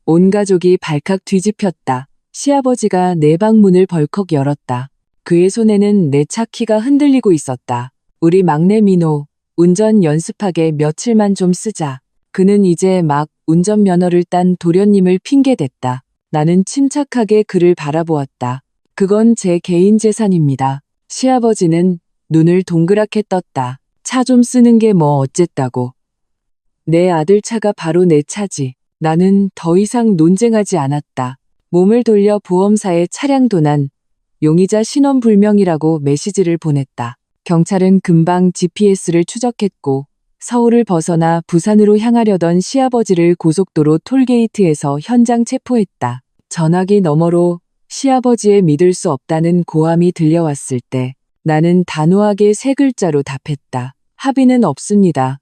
온 가족이 발칵 뒤집혔다. 시아버지가 내 방 문을 벌컥 열었다. 그의 손에는 내 차 키가 흔들리고 있었다. 우리 막내 민호, 운전 연습하게 며칠만 좀 쓰자. 그는 이제 막 운전면허를 딴 도련님을 핑계댔다. 나는 침착하게 그를 바라보았다. 그건 제 개인 재산입니다. 시아버지는 눈을 동그랗게 떴다. 차 좀 쓰는 게 뭐 어쨌다고. 내 아들 차가 바로 내 차지. 나는 더 이상 논쟁하지 않았다. 몸을 돌려 보험사에 차량 도난, 용의자 신원불명이라고 메시지를 보냈다. 경찰은 금방 GPS를 추적했고 서울을 벗어나 부산으로 향하려던 시아버지를 고속도로 톨게이트에서 현장 체포했다. 전화기 너머로 시아버지의 믿을 수 없다는 고함이 들려왔을 때 나는 단호하게 세 글자로 답했다. 합의는 없습니다.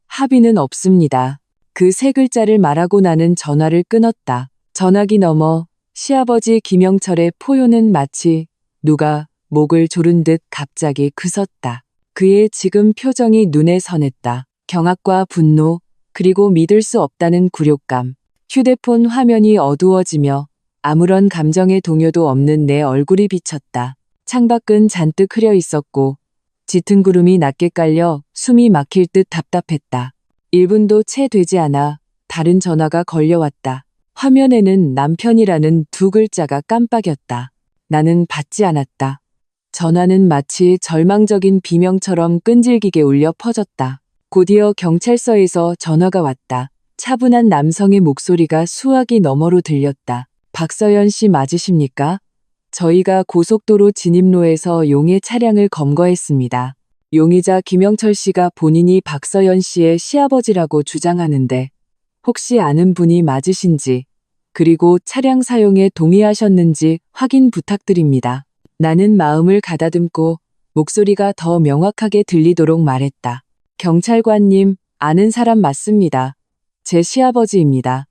합의는 없습니다. 그 세 글자를 말하고 나는 전화를 끊었다. 전화기 너머 시아버지 김영철의 포효는 마치 누가 목을 조른 듯 갑자기 굳었다. 그의 지금 표정이 눈에 선했다. 경악과 분노, 그리고 믿을 수 없다는 굴욕감. 휴대폰 화면이 어두워지며 아무런 감정의 동요도 없는 내 얼굴이 비쳤다. 창밖은 잔뜩 흐려 있었고 짙은 구름이 낮게 깔려 숨이 막힐 듯 답답했다. 1분도 채 되지 않아 다른 전화가 걸려왔다. 화면에는 남편이라는 두 글자가 깜빡였다. 나는 받지 않았다. 전화는 마치 절망적인 비명처럼 끈질기게 울려 퍼졌다. 곧이어 경찰서에서 전화가 왔다. 차분한 남성의 목소리가 수화기 너머로 들렸다. 박서연 씨 맞으십니까? 저희가 고속도로 진입로에서 용의 차량을 검거했습니다. 용의자 김영철 씨가 본인이 박서연 씨의 시아버지라고 주장하는데 혹시 아는 분이 맞으신지, 그리고 차량 사용에 동의하셨는지 확인 부탁드립니다. 나는 마음을 가다듬고 목소리가 더 명확하게 들리도록 말했다. 경찰관님, 아는 사람 맞습니다. 제 시아버지입니다.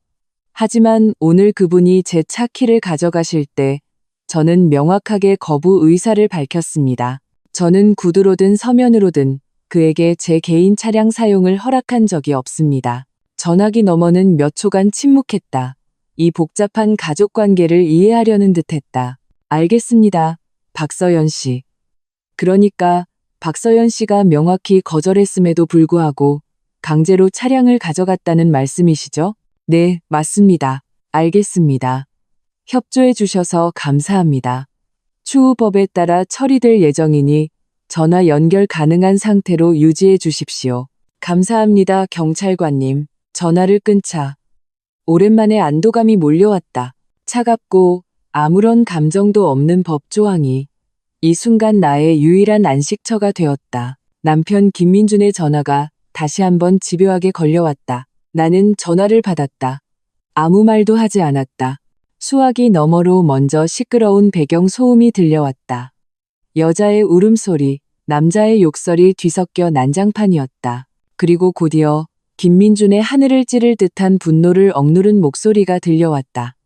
하지만 오늘 그분이 제 차 키를 가져가실 때 저는 명확하게 거부 의사를 밝혔습니다. 저는 구두로든 서면으로든 그에게 제 개인 차량 사용을 허락한 적이 없습니다. 전화기 너머는 몇 초간 침묵했다. 이 복잡한 가족 관계를 이해하려는 듯했다. 알겠습니다. 박서연 씨. 그러니까 박서연 씨가 명확히 거절했음에도 불구하고 강제로 차량을 가져갔다는 말씀이시죠? 네, 맞습니다. 알겠습니다. 협조해 주셔서 감사합니다. 추후 법에 따라 처리될 예정이니 전화 연결 가능한 상태로 유지해 주십시오. 감사합니다, 경찰관님. 전화를 끊자 오랜만에 안도감이 몰려왔다. 차갑고 아무런 감정도 없는 법조항이 이 순간 나의 유일한 안식처가 되었다. 남편 김민준의 전화가 다시 한번 집요하게 걸려왔다. 나는 전화를 받았다. 아무 말도 하지 않았다. 수화기 너머로 먼저 시끄러운 배경 소음이 들려왔다. 여자의 울음소리, 남자의 욕설이 뒤섞여 난장판이었다. 그리고 곧이어 김민준의 하늘을 찌를 듯한 분노를 억누른 목소리가 들려왔다.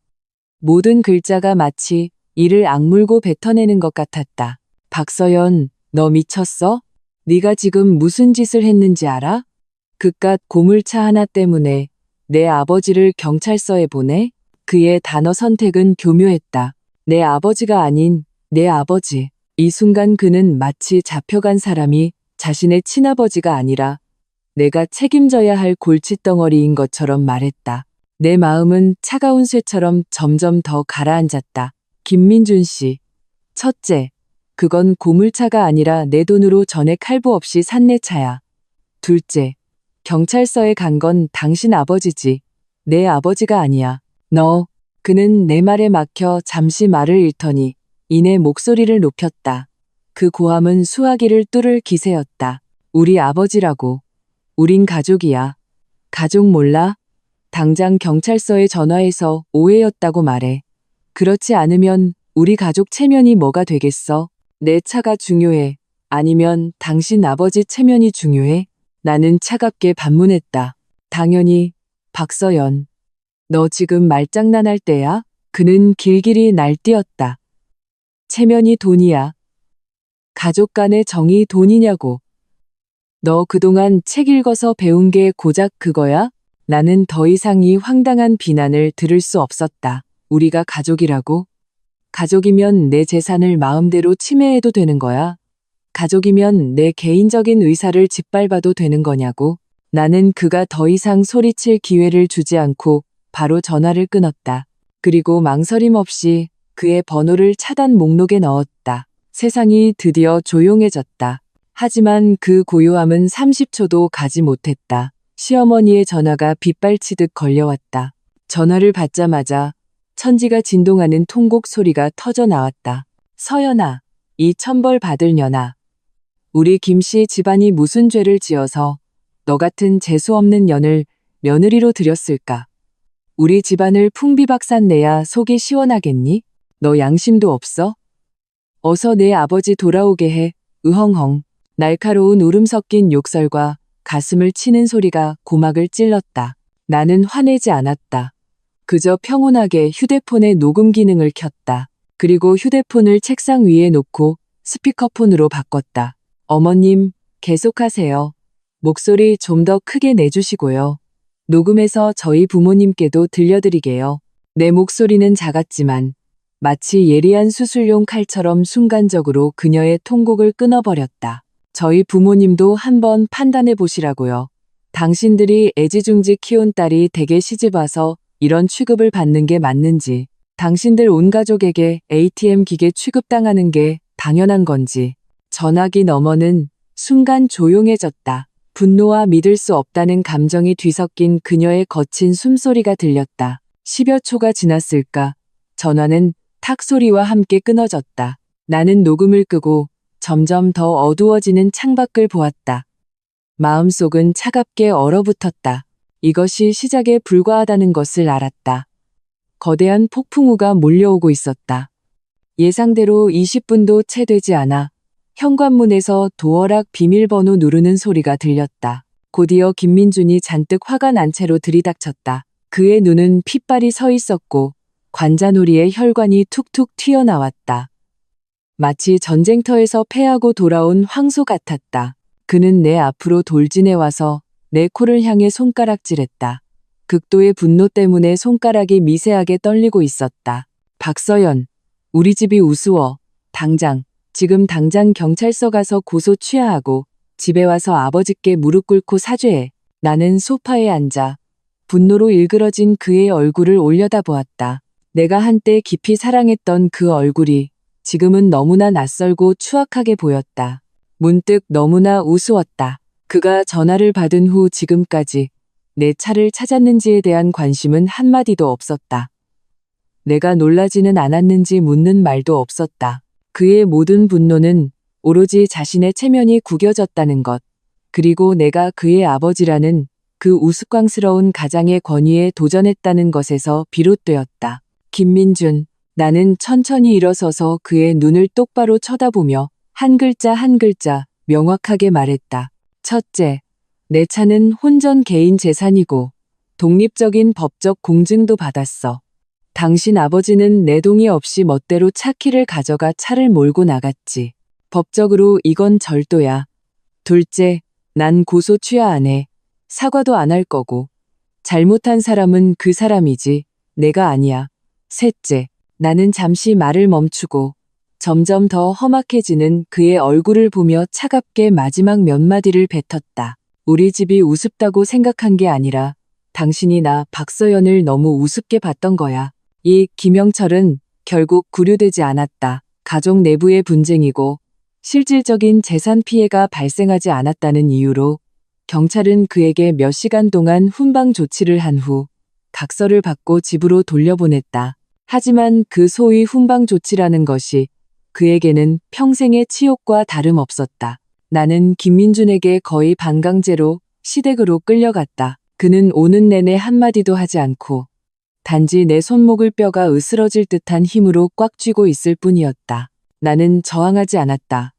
모든 글자가 마치 이를 악물고 뱉어내는 것 같았다. 박서연, 너 미쳤어? 네가 지금 무슨 짓을 했는지 알아? 그깟 고물차 하나 때문에 내 아버지를 경찰서에 보내? 그의 단어 선택은 교묘했다. 내 아버지가 아닌 내 아버지. 이 순간 그는 마치 잡혀간 사람이 자신의 친아버지가 아니라 내가 책임져야 할 골칫덩어리인 것처럼 말했다. 내 마음은 차가운 쇠처럼 점점 더 가라앉았다. 김민준 씨. 첫째, 그건 고물차가 아니라 내 돈으로 전액 할부 없이 산 내 차야. 둘째, 경찰서에 간 건 당신 아버지지. 내 아버지가 아니야. 그는 내 말에 막혀 잠시 말을 잃더니 이내 목소리를 높였다. 그 고함은 수화기를 뚫을 기세였다. 우리 아버지라고. 우린 가족이야. 가족 몰라? 당장 경찰서에 전화해서 오해였다고 말해. 그렇지 않으면 우리 가족 체면이 뭐가 되겠어? 내 차가 중요해? 아니면 당신 아버지 체면이 중요해? 나는 차갑게 반문했다. 당연히, 박서연. 너 지금 말장난할 때야? 그는 길길이 날뛰었다. 체면이 돈이야. 가족 간의 정이 돈이냐고. 너 그동안 책 읽어서 배운 게 고작 그거야? 나는 더 이상 이 황당한 비난을 들을 수 없었다. 우리가 가족이라고? 가족이면 내 재산을 마음대로 침해해도 되는 거야? 가족이면 내 개인적인 의사를 짓밟아도 되는 거냐고? 나는 그가 더 이상 소리칠 기회를 주지 않고 바로 전화를 끊었다. 그리고 망설임 없이 그의 번호를 차단 목록에 넣었다. 세상이 드디어 조용해졌다. 하지만 그 고요함은 30초도 가지 못했다. 시어머니의 전화가 빗발치듯 걸려왔다. 전화를 받자마자 천지가 진동하는 통곡 소리가 터져 나왔다. 서연아, 이 천벌 받을 년아. 우리 김씨 집안이 무슨 죄를 지어서 너 같은 재수없는 년을 며느리로 들였을까? 우리 집안을 풍비박산 내야 속이 시원하겠니? 너 양심도 없어? 어서 내 아버지 돌아오게 해. 으헝헝. 날카로운 울음 섞인 욕설과 가슴을 치는 소리가 고막을 찔렀다. 나는 화내지 않았다. 그저 평온하게 휴대폰의 녹음 기능을 켰다. 그리고 휴대폰을 책상 위에 놓고 스피커폰으로 바꿨다. 어머님, 계속하세요. 목소리 좀 더 크게 내주시고요. 녹음해서 저희 부모님께도 들려드리게요. 내 목소리는 작았지만 마치 예리한 수술용 칼처럼 순간적으로 그녀의 통곡을 끊어버렸다. 저희 부모님도 한번 판단해 보시라고요. 당신들이 애지중지 키운 딸이 댁에 시집와서 이런 취급을 받는 게 맞는지, 당신들 온 가족에게 ATM 기계 취급당하는 게 당연한 건지. 전화기 너머는 순간 조용해졌다. 분노와 믿을 수 없다는 감정이 뒤섞인 그녀의 거친 숨소리가 들렸다. 10여 초가 지났을까? 전화는 탁 소리와 함께 끊어졌다. 나는 녹음을 끄고 점점 더 어두워지는 창밖을 보았다. 마음속은 차갑게 얼어붙었다. 이것이 시작에 불과하다는 것을 알았다. 거대한 폭풍우가 몰려오고 있었다. 예상대로 20분도 채 되지 않아 현관문에서 도어락 비밀번호 누르는 소리가 들렸다. 곧이어 김민준이 잔뜩 화가 난 채로 들이닥쳤다. 그의 눈은 핏발이 서 있었고 관자놀이에 혈관이 툭툭 튀어나왔다. 마치 전쟁터에서 패하고 돌아온 황소 같았다. 그는 내 앞으로 돌진해 와서 내 코를 향해 손가락질했다. 극도의 분노 때문에 손가락이 미세하게 떨리고 있었다. 박서연, 우리 집이 우스워. 지금 당장 경찰서 가서 고소 취하하고 집에 와서 아버지께 무릎 꿇고 사죄해. 나는 소파에 앉아 분노로 일그러진 그의 얼굴을 올려다보았다. 내가 한때 깊이 사랑했던 그 얼굴이 지금은 너무나 낯설고 추악하게 보였다. 문득 너무나 우스웠다. 그가 전화를 받은 후 지금까지 내 차를 찾았는지에 대한 관심은 한마디도 없었다. 내가 놀라지는 않았는지 묻는 말도 없었다. 그의 모든 분노는 오로지 자신의 체면이 구겨졌다는 것, 그리고 내가 그의 아버지라는 그 우스꽝스러운 가장의 권위에 도전했다는 것에서 비롯되었다. 김민준, 나는 천천히 일어서서 그의 눈을 똑바로 쳐다보며 한 글자 한 글자 명확하게 말했다. 첫째, 내 차는 혼전 개인 재산이고 독립적인 법적 공증도 받았어. 당신 아버지는 내 동의 없이 멋대로 차 키를 가져가 차를 몰고 나갔지. 법적으로 이건 절도야. 둘째, 난 고소 취하 안 해. 사과도 안 할 거고. 잘못한 사람은 그 사람이지 내가 아니야. 셋째, 나는 잠시 말을 멈추고 점점 더 험악해지는 그의 얼굴을 보며 차갑게 마지막 몇 마디를 뱉었다. 우리 집이 우습다고 생각한 게 아니라 당신이 나 박서연을 너무 우습게 봤던 거야. 이 김영철은 결국 구류되지 않았다. 가족 내부의 분쟁이고 실질적인 재산 피해가 발생하지 않았다는 이유로 경찰은 그에게 몇 시간 동안 훈방 조치를 한 후 각서를 받고 집으로 돌려보냈다. 하지만 그 소위 훈방 조치라는 것이 그에게는 평생의 치욕과 다름없었다. 나는 김민준에게 거의 반강제로 시댁으로 끌려갔다. 그는 오는 내내 한마디도 하지 않고 단지 내 손목을 뼈가 으스러질 듯한 힘으로 꽉 쥐고 있을 뿐이었다. 나는 저항하지 않았다.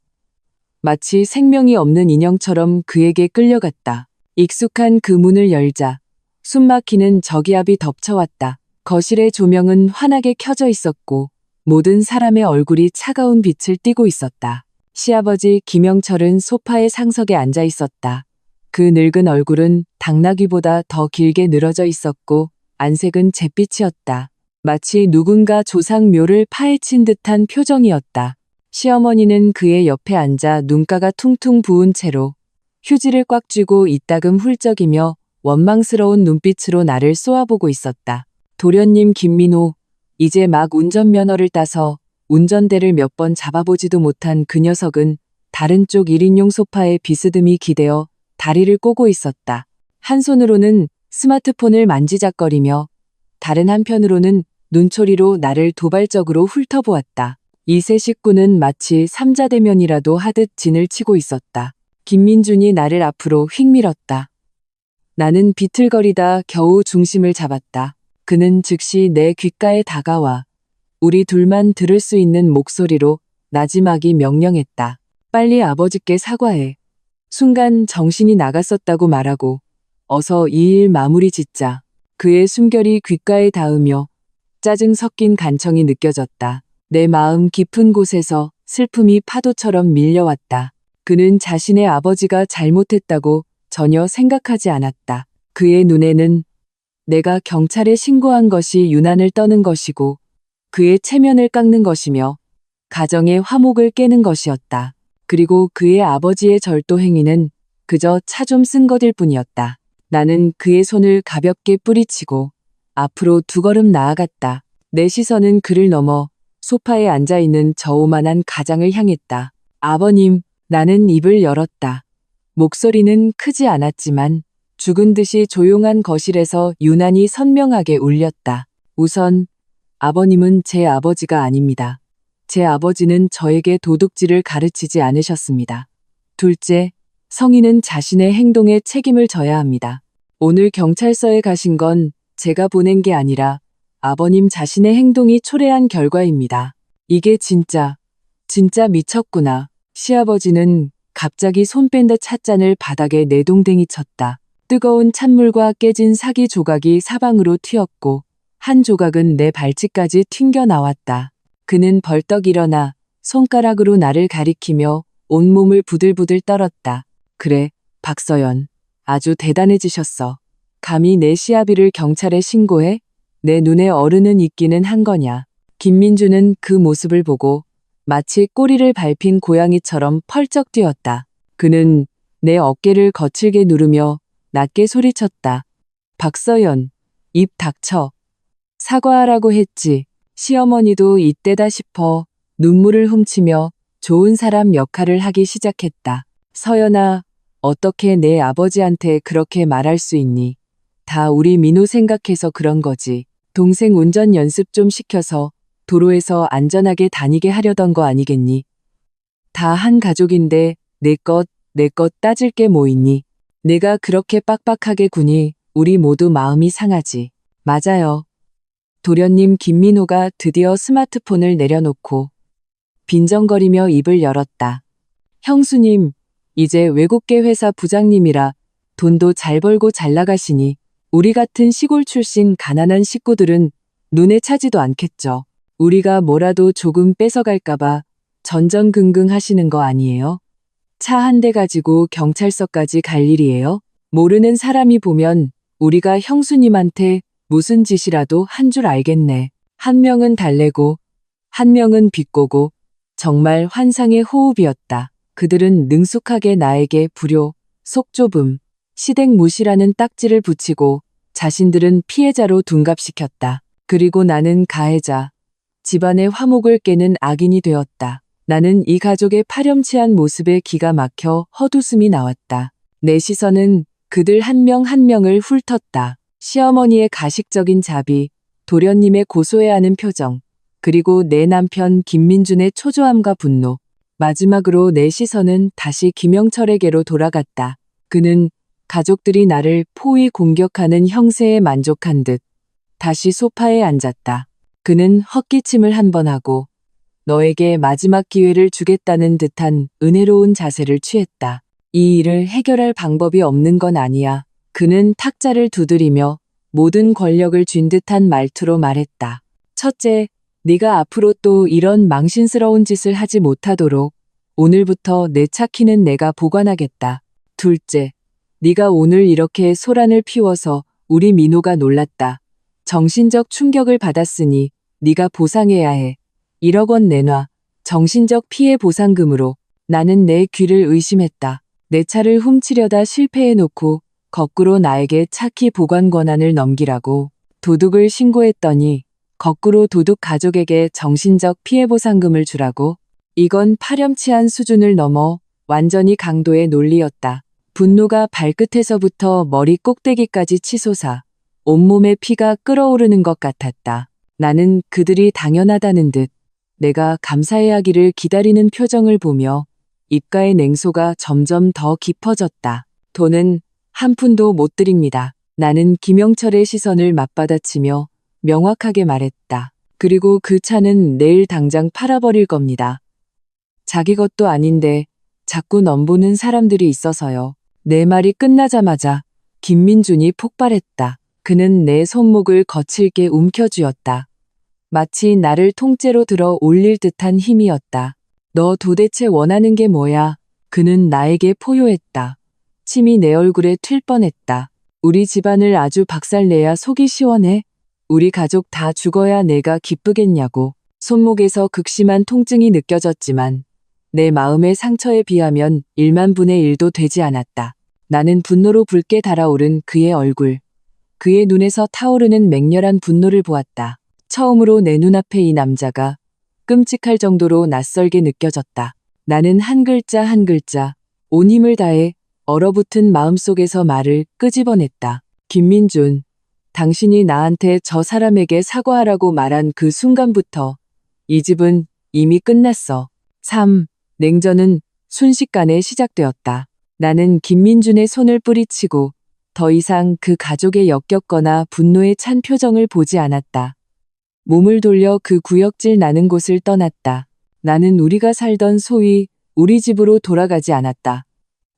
마치 생명이 없는 인형처럼 그에게 끌려갔다. 익숙한 그 문을 열자 숨막히는 저기압이 덮쳐왔다. 거실의 조명은 환하게 켜져 있었고 모든 사람의 얼굴이 차가운 빛을 띠고 있었다. 시아버지 김영철은 소파의 상석에 앉아 있었다. 그 늙은 얼굴은 당나귀보다 더 길게 늘어져 있었고 안색은 잿빛이었다. 마치 누군가 조상묘를 파헤친 듯한 표정이었다. 시어머니는 그의 옆에 앉아 눈가가 퉁퉁 부은 채로 휴지를 꽉 쥐고 이따금 훌쩍이며 원망스러운 눈빛으로 나를 쏘아보고 있었다. 도련님 김민호, 이제 막 운전면허를 따서 운전대를 몇 번 잡아보지도 못한 그 녀석은 다른 쪽 1인용 소파에 비스듬히 기대어 다리를 꼬고 있었다. 한 손으로는 스마트폰을 만지작거리며 다른 한편으로는 눈초리로 나를 도발적으로 훑어보았다. 이 세 식구는 마치 삼자대면이라도 하듯 진을 치고 있었다. 김민준이 나를 앞으로 휙 밀었다. 나는 비틀거리다 겨우 중심을 잡았다. 그는 즉시 내 귓가에 다가와 우리 둘만 들을 수 있는 목소리로 나지막이 명령했다. 빨리 아버지께 사과해. 순간 정신이 나갔었다고 말하고 어서 이 일 마무리 짓자. 그의 숨결이 귓가에 닿으며 짜증 섞인 간청이 느껴졌다. 내 마음 깊은 곳에서 슬픔이 파도처럼 밀려왔다. 그는 자신의 아버지가 잘못했다고 전혀 생각하지 않았다. 그의 눈에는 내가 경찰에 신고한 것이 유난을 떠는 것이고 그의 체면을 깎는 것이며 가정의 화목을 깨는 것이었다. 그리고 그의 아버지의 절도 행위는 그저 차 좀 쓴 것일 뿐이었다. 나는 그의 손을 가볍게 뿌리치고 앞으로 두 걸음 나아갔다. 내 시선은 그를 넘어 소파에 앉아있는 저오만한 가장을 향했다. 아버님, 나는 입을 열었다. 목소리는 크지 않았지만 죽은 듯이 조용한 거실에서 유난히 선명하게 울렸다. 우선 아버님은 제 아버지가 아닙니다. 제 아버지는 저에게 도둑질을 가르치지 않으셨습니다. 둘째, 성인은 자신의 행동에 책임을 져야 합니다. 오늘 경찰서에 가신 건 제가 보낸 게 아니라 아버님 자신의 행동이 초래한 결과입니다. 이게 진짜 미쳤구나. 시아버지는 갑자기 손 뺀 듯 찻잔을 바닥에 내동댕이 쳤다. 뜨거운 찬물과 깨진 사기 조각이 사방으로 튀었고 한 조각은 내 발치까지 튕겨 나왔다. 그는 벌떡 일어나 손가락으로 나를 가리키며 온몸을 부들부들 떨었다. 그래, 박서연. 아주 대단해지셨어. 감히 내 시아비를 경찰에 신고해? 내 눈에 어른은 있기는 한 거냐. 김민주는 그 모습을 보고 마치 꼬리를 밟힌 고양이처럼 펄쩍 뛰었다. 그는 내 어깨를 거칠게 누르며 낮게 소리쳤다. 박서연, 입 닥쳐. 사과하라고 했지. 시어머니도 이때다 싶어 눈물을 훔치며 좋은 사람 역할을 하기 시작했다. 서연아, 어떻게 내 아버지한테 그렇게 말할 수 있니? 다 우리 민호 생각해서 그런 거지. 동생 운전 연습 좀 시켜서 도로에서 안전하게 다니게 하려던 거 아니겠니? 다 한 가족인데 내 것 따질 게 뭐 있니? 내가 그렇게 빡빡하게 구니 우리 모두 마음이 상하지. 맞아요. 도련님 김민호가 드디어 스마트폰을 내려놓고 빈정거리며 입을 열었다. 형수님, 이제 외국계 회사 부장님이라 돈도 잘 벌고 잘 나가시니 우리 같은 시골 출신 가난한 식구들은 눈에 차지도 않겠죠. 우리가 뭐라도 조금 뺏어갈까봐 전전긍긍 하시는 거 아니에요? 차 한 대 가지고 경찰서까지 갈 일이에요? 모르는 사람이 보면 우리가 형수님한테 무슨 짓이라도 한 줄 알겠네. 한 명은 달래고 한 명은 비꼬고 정말 환상의 호흡이었다. 그들은 능숙하게 나에게 불효, 속 좁음, 시댁 무시라는 딱지를 붙이고 자신들은 피해자로 둔갑시켰다. 그리고 나는 가해자, 집안의 화목을 깨는 악인이 되었다. 나는 이 가족의 파렴치한 모습에 기가 막혀 헛웃음이 나왔다. 내 시선은 그들 한 명 한 명을 훑었다. 시어머니의 가식적인 자비, 도련님의 고소해야 하는 표정, 그리고 내 남편 김민준의 초조함과 분노. 마지막으로 내 시선은 다시 김영철에게로 돌아갔다. 그는 가족들이 나를 포위 공격하는 형세에 만족한 듯 다시 소파에 앉았다. 그는 헛기침을 한 번 하고 너에게 마지막 기회를 주겠다는 듯한 은혜로운 자세를 취했다. 이 일을 해결할 방법이 없는 건 아니야. 그는 탁자를 두드리며 모든 권력을 쥔 듯한 말투로 말했다. 첫째, 네가 앞으로 또 이런 망신스러운 짓을 하지 못하도록 오늘부터 내 차 키는 내가 보관하겠다. 둘째, 네가 오늘 이렇게 소란을 피워서 우리 민호가 놀랐다. 정신적 충격을 받았으니 네가 보상해야 해. 1억 원 내놔. 정신적 피해 보상금으로. 나는 내 귀를 의심했다. 내 차를 훔치려다 실패해놓고 거꾸로 나에게 차키 보관 권한을 넘기라고 도둑을 신고했더니 거꾸로 도둑 가족에게 정신적 피해 보상금을 주라고. 이건 파렴치한 수준을 넘어 완전히 강도의 논리였다. 분노가 발끝에서부터 머리 꼭대기까지 치솟아 온몸에 피가 끓어오르는 것 같았다. 나는 그들이 당연하다는 듯 내가 감사해야 하기를 기다리는 표정을 보며 입가의 냉소가 점점 더 깊어졌다. 돈은 한 푼도 못 드립니다. 나는 김영철의 시선을 맞받아치며 명확하게 말했다. 그리고 그 차는 내일 당장 팔아버릴 겁니다. 자기 것도 아닌데 자꾸 넘보는 사람들이 있어서요. 내 말이 끝나자마자 김민준이 폭발했다. 그는 내 손목을 거칠게 움켜쥐었다. 마치 나를 통째로 들어 올릴 듯한 힘이었다. 너 도대체 원하는 게 뭐야? 그는 나에게 포효했다. 침이 내 얼굴에 튈 뻔했다. 우리 집안을 아주 박살내야 속이 시원해? 우리 가족 다 죽어야 내가 기쁘겠냐고. 손목에서 극심한 통증이 느껴졌지만 내 마음의 상처에 비하면 1만 분의 1도 되지 않았다. 나는 분노로 붉게 달아오른 그의 얼굴, 그의 눈에서 타오르는 맹렬한 분노를 보았다. 처음으로 내 눈앞에 이 남자가 끔찍할 정도로 낯설게 느껴졌다. 나는 한 글자 한 글자 온 힘을 다해 얼어붙은 마음속에서 말을 끄집어냈다. 김민준, 당신이 나한테 저 사람에게 사과하라고 말한 그 순간부터 이 집은 이미 끝났어. 3. 냉전은 순식간에 시작되었다. 나는 김민준의 손을 뿌리치고 더 이상 그 가족의 역겹거나 분노에 찬 표정을 보지 않았다. 몸을 돌려 그 구역질 나는 곳을 떠났다. 나는 우리가 살던 소위 우리 집으로 돌아가지 않았다.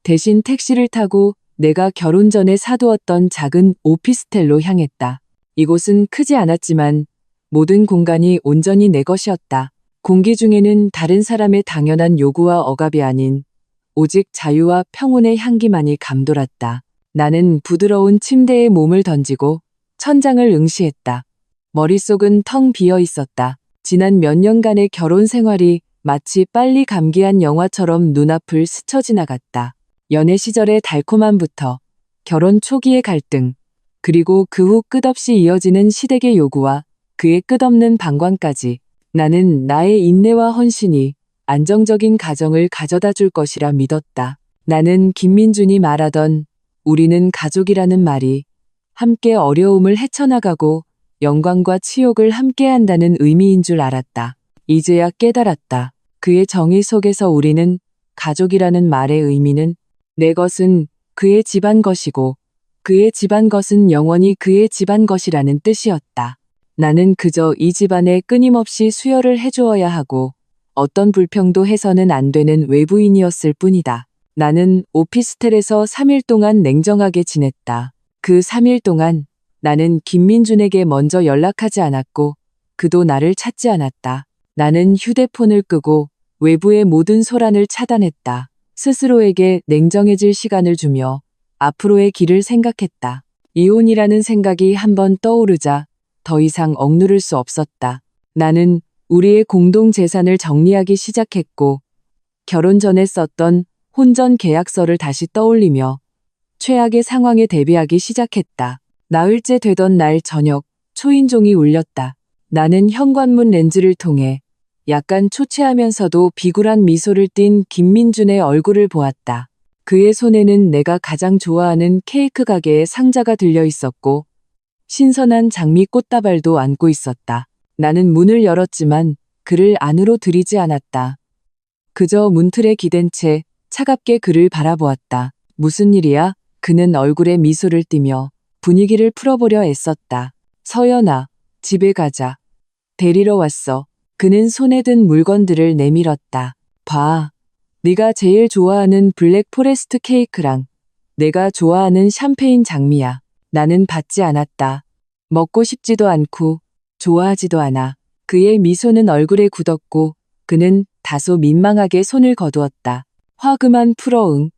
대신 택시를 타고 내가 결혼 전에 사두었던 작은 오피스텔로 향했다. 이곳은 크지 않았지만 모든 공간이 온전히 내 것이었다. 공기 중에는 다른 사람의 당연한 요구와 억압이 아닌 오직 자유와 평온의 향기만이 감돌았다. 나는 부드러운 침대에 몸을 던지고 천장을 응시했다. 머릿속은 텅 비어 있었다. 지난 몇 년간의 결혼 생활이 마치 빨리 감기한 영화처럼 눈앞을 스쳐 지나갔다. 연애 시절의 달콤함부터 결혼 초기의 갈등, 그리고 그 후 끝없이 이어지는 시댁의 요구와 그의 끝없는 방관까지 나는 나의 인내와 헌신이 안정적인 가정을 가져다 줄 것이라 믿었다. 나는 김민준이 말하던 우리는 가족이라는 말이 함께 어려움을 헤쳐나가고 영광과 치욕을 함께한다는 의미인 줄 알았다. 이제야 깨달았다. 그의 정의 속에서 우리는 가족이라는 말의 의미는 내 것은 그의 집안 것이고 그의 집안 것은 영원히 그의 집안 것이라는 뜻이었다. 나는 그저 이 집안에 끊임없이 수혈을 해주어야 하고 어떤 불평도 해서는 안 되는 외부인이었을 뿐이다. 나는 오피스텔에서 3일 동안 냉정하게 지냈다. 그 3일 동안 나는 김민준에게 먼저 연락하지 않았고 그도 나를 찾지 않았다. 나는 휴대폰을 끄고 외부의 모든 소란을 차단했다. 스스로에게 냉정해질 시간을 주며 앞으로의 길을 생각했다. 이혼이라는 생각이 한번 떠오르자 더 이상 억누를 수 없었다. 나는 우리의 공동 재산을 정리하기 시작했고 결혼 전에 썼던 혼전 계약서를 다시 떠올리며 최악의 상황에 대비하기 시작했다. 나흘째 되던 날 저녁 초인종이 울렸다. 나는 현관문 렌즈를 통해 약간 초췌하면서도 비굴한 미소를 띤 김민준의 얼굴을 보았다. 그의 손에는 내가 가장 좋아하는 케이크 가게의 상자가 들려 있었고 신선한 장미 꽃다발도 안고 있었다. 나는 문을 열었지만 그를 안으로 들이지 않았다. 그저 문틀에 기댄 채 차갑게 그를 바라보았다. 무슨 일이야? 그는 얼굴에 미소를 띠며 분위기를 풀어보려 애썼다. 서연아, 집에 가자. 데리러 왔어. 그는 손에 든 물건들을 내밀었다. 봐. 네가 제일 좋아하는 블랙 포레스트 케이크랑 내가 좋아하는 샴페인 장미야. 나는 받지 않았다. 먹고 싶지도 않고 좋아하지도 않아. 그의 미소는 얼굴에 굳었고 그는 다소 민망하게 손을 거두었다. 화그만 풀어 응.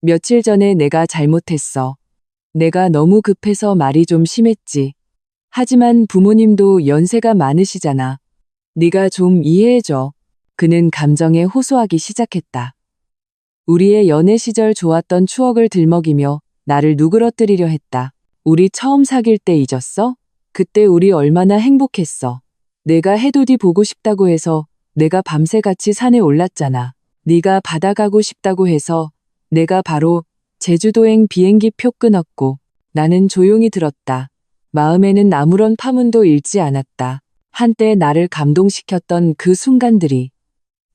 며칠 전에 내가 잘못했어. 내가 너무 급해서 말이 좀 심했지. 하지만 부모님도 연세가 많으시잖아. 네가 좀 이해해줘. 그는 감정에 호소하기 시작했다. 우리의 연애 시절 좋았던 추억을 들먹이며 나를 누그러뜨리려 했다. 우리 처음 사귈 때 잊었어? 그때 우리 얼마나 행복했어. 내가 해돋이 보고 싶다고 해서 내가 밤새 같이 산에 올랐잖아. 네가 바다 가고 싶다고 해서 내가 바로 제주도행 비행기 표 끊었고 나는 조용히 들었다. 마음에는 아무런 파문도 일지 않았다. 한때 나를 감동시켰던 그 순간들이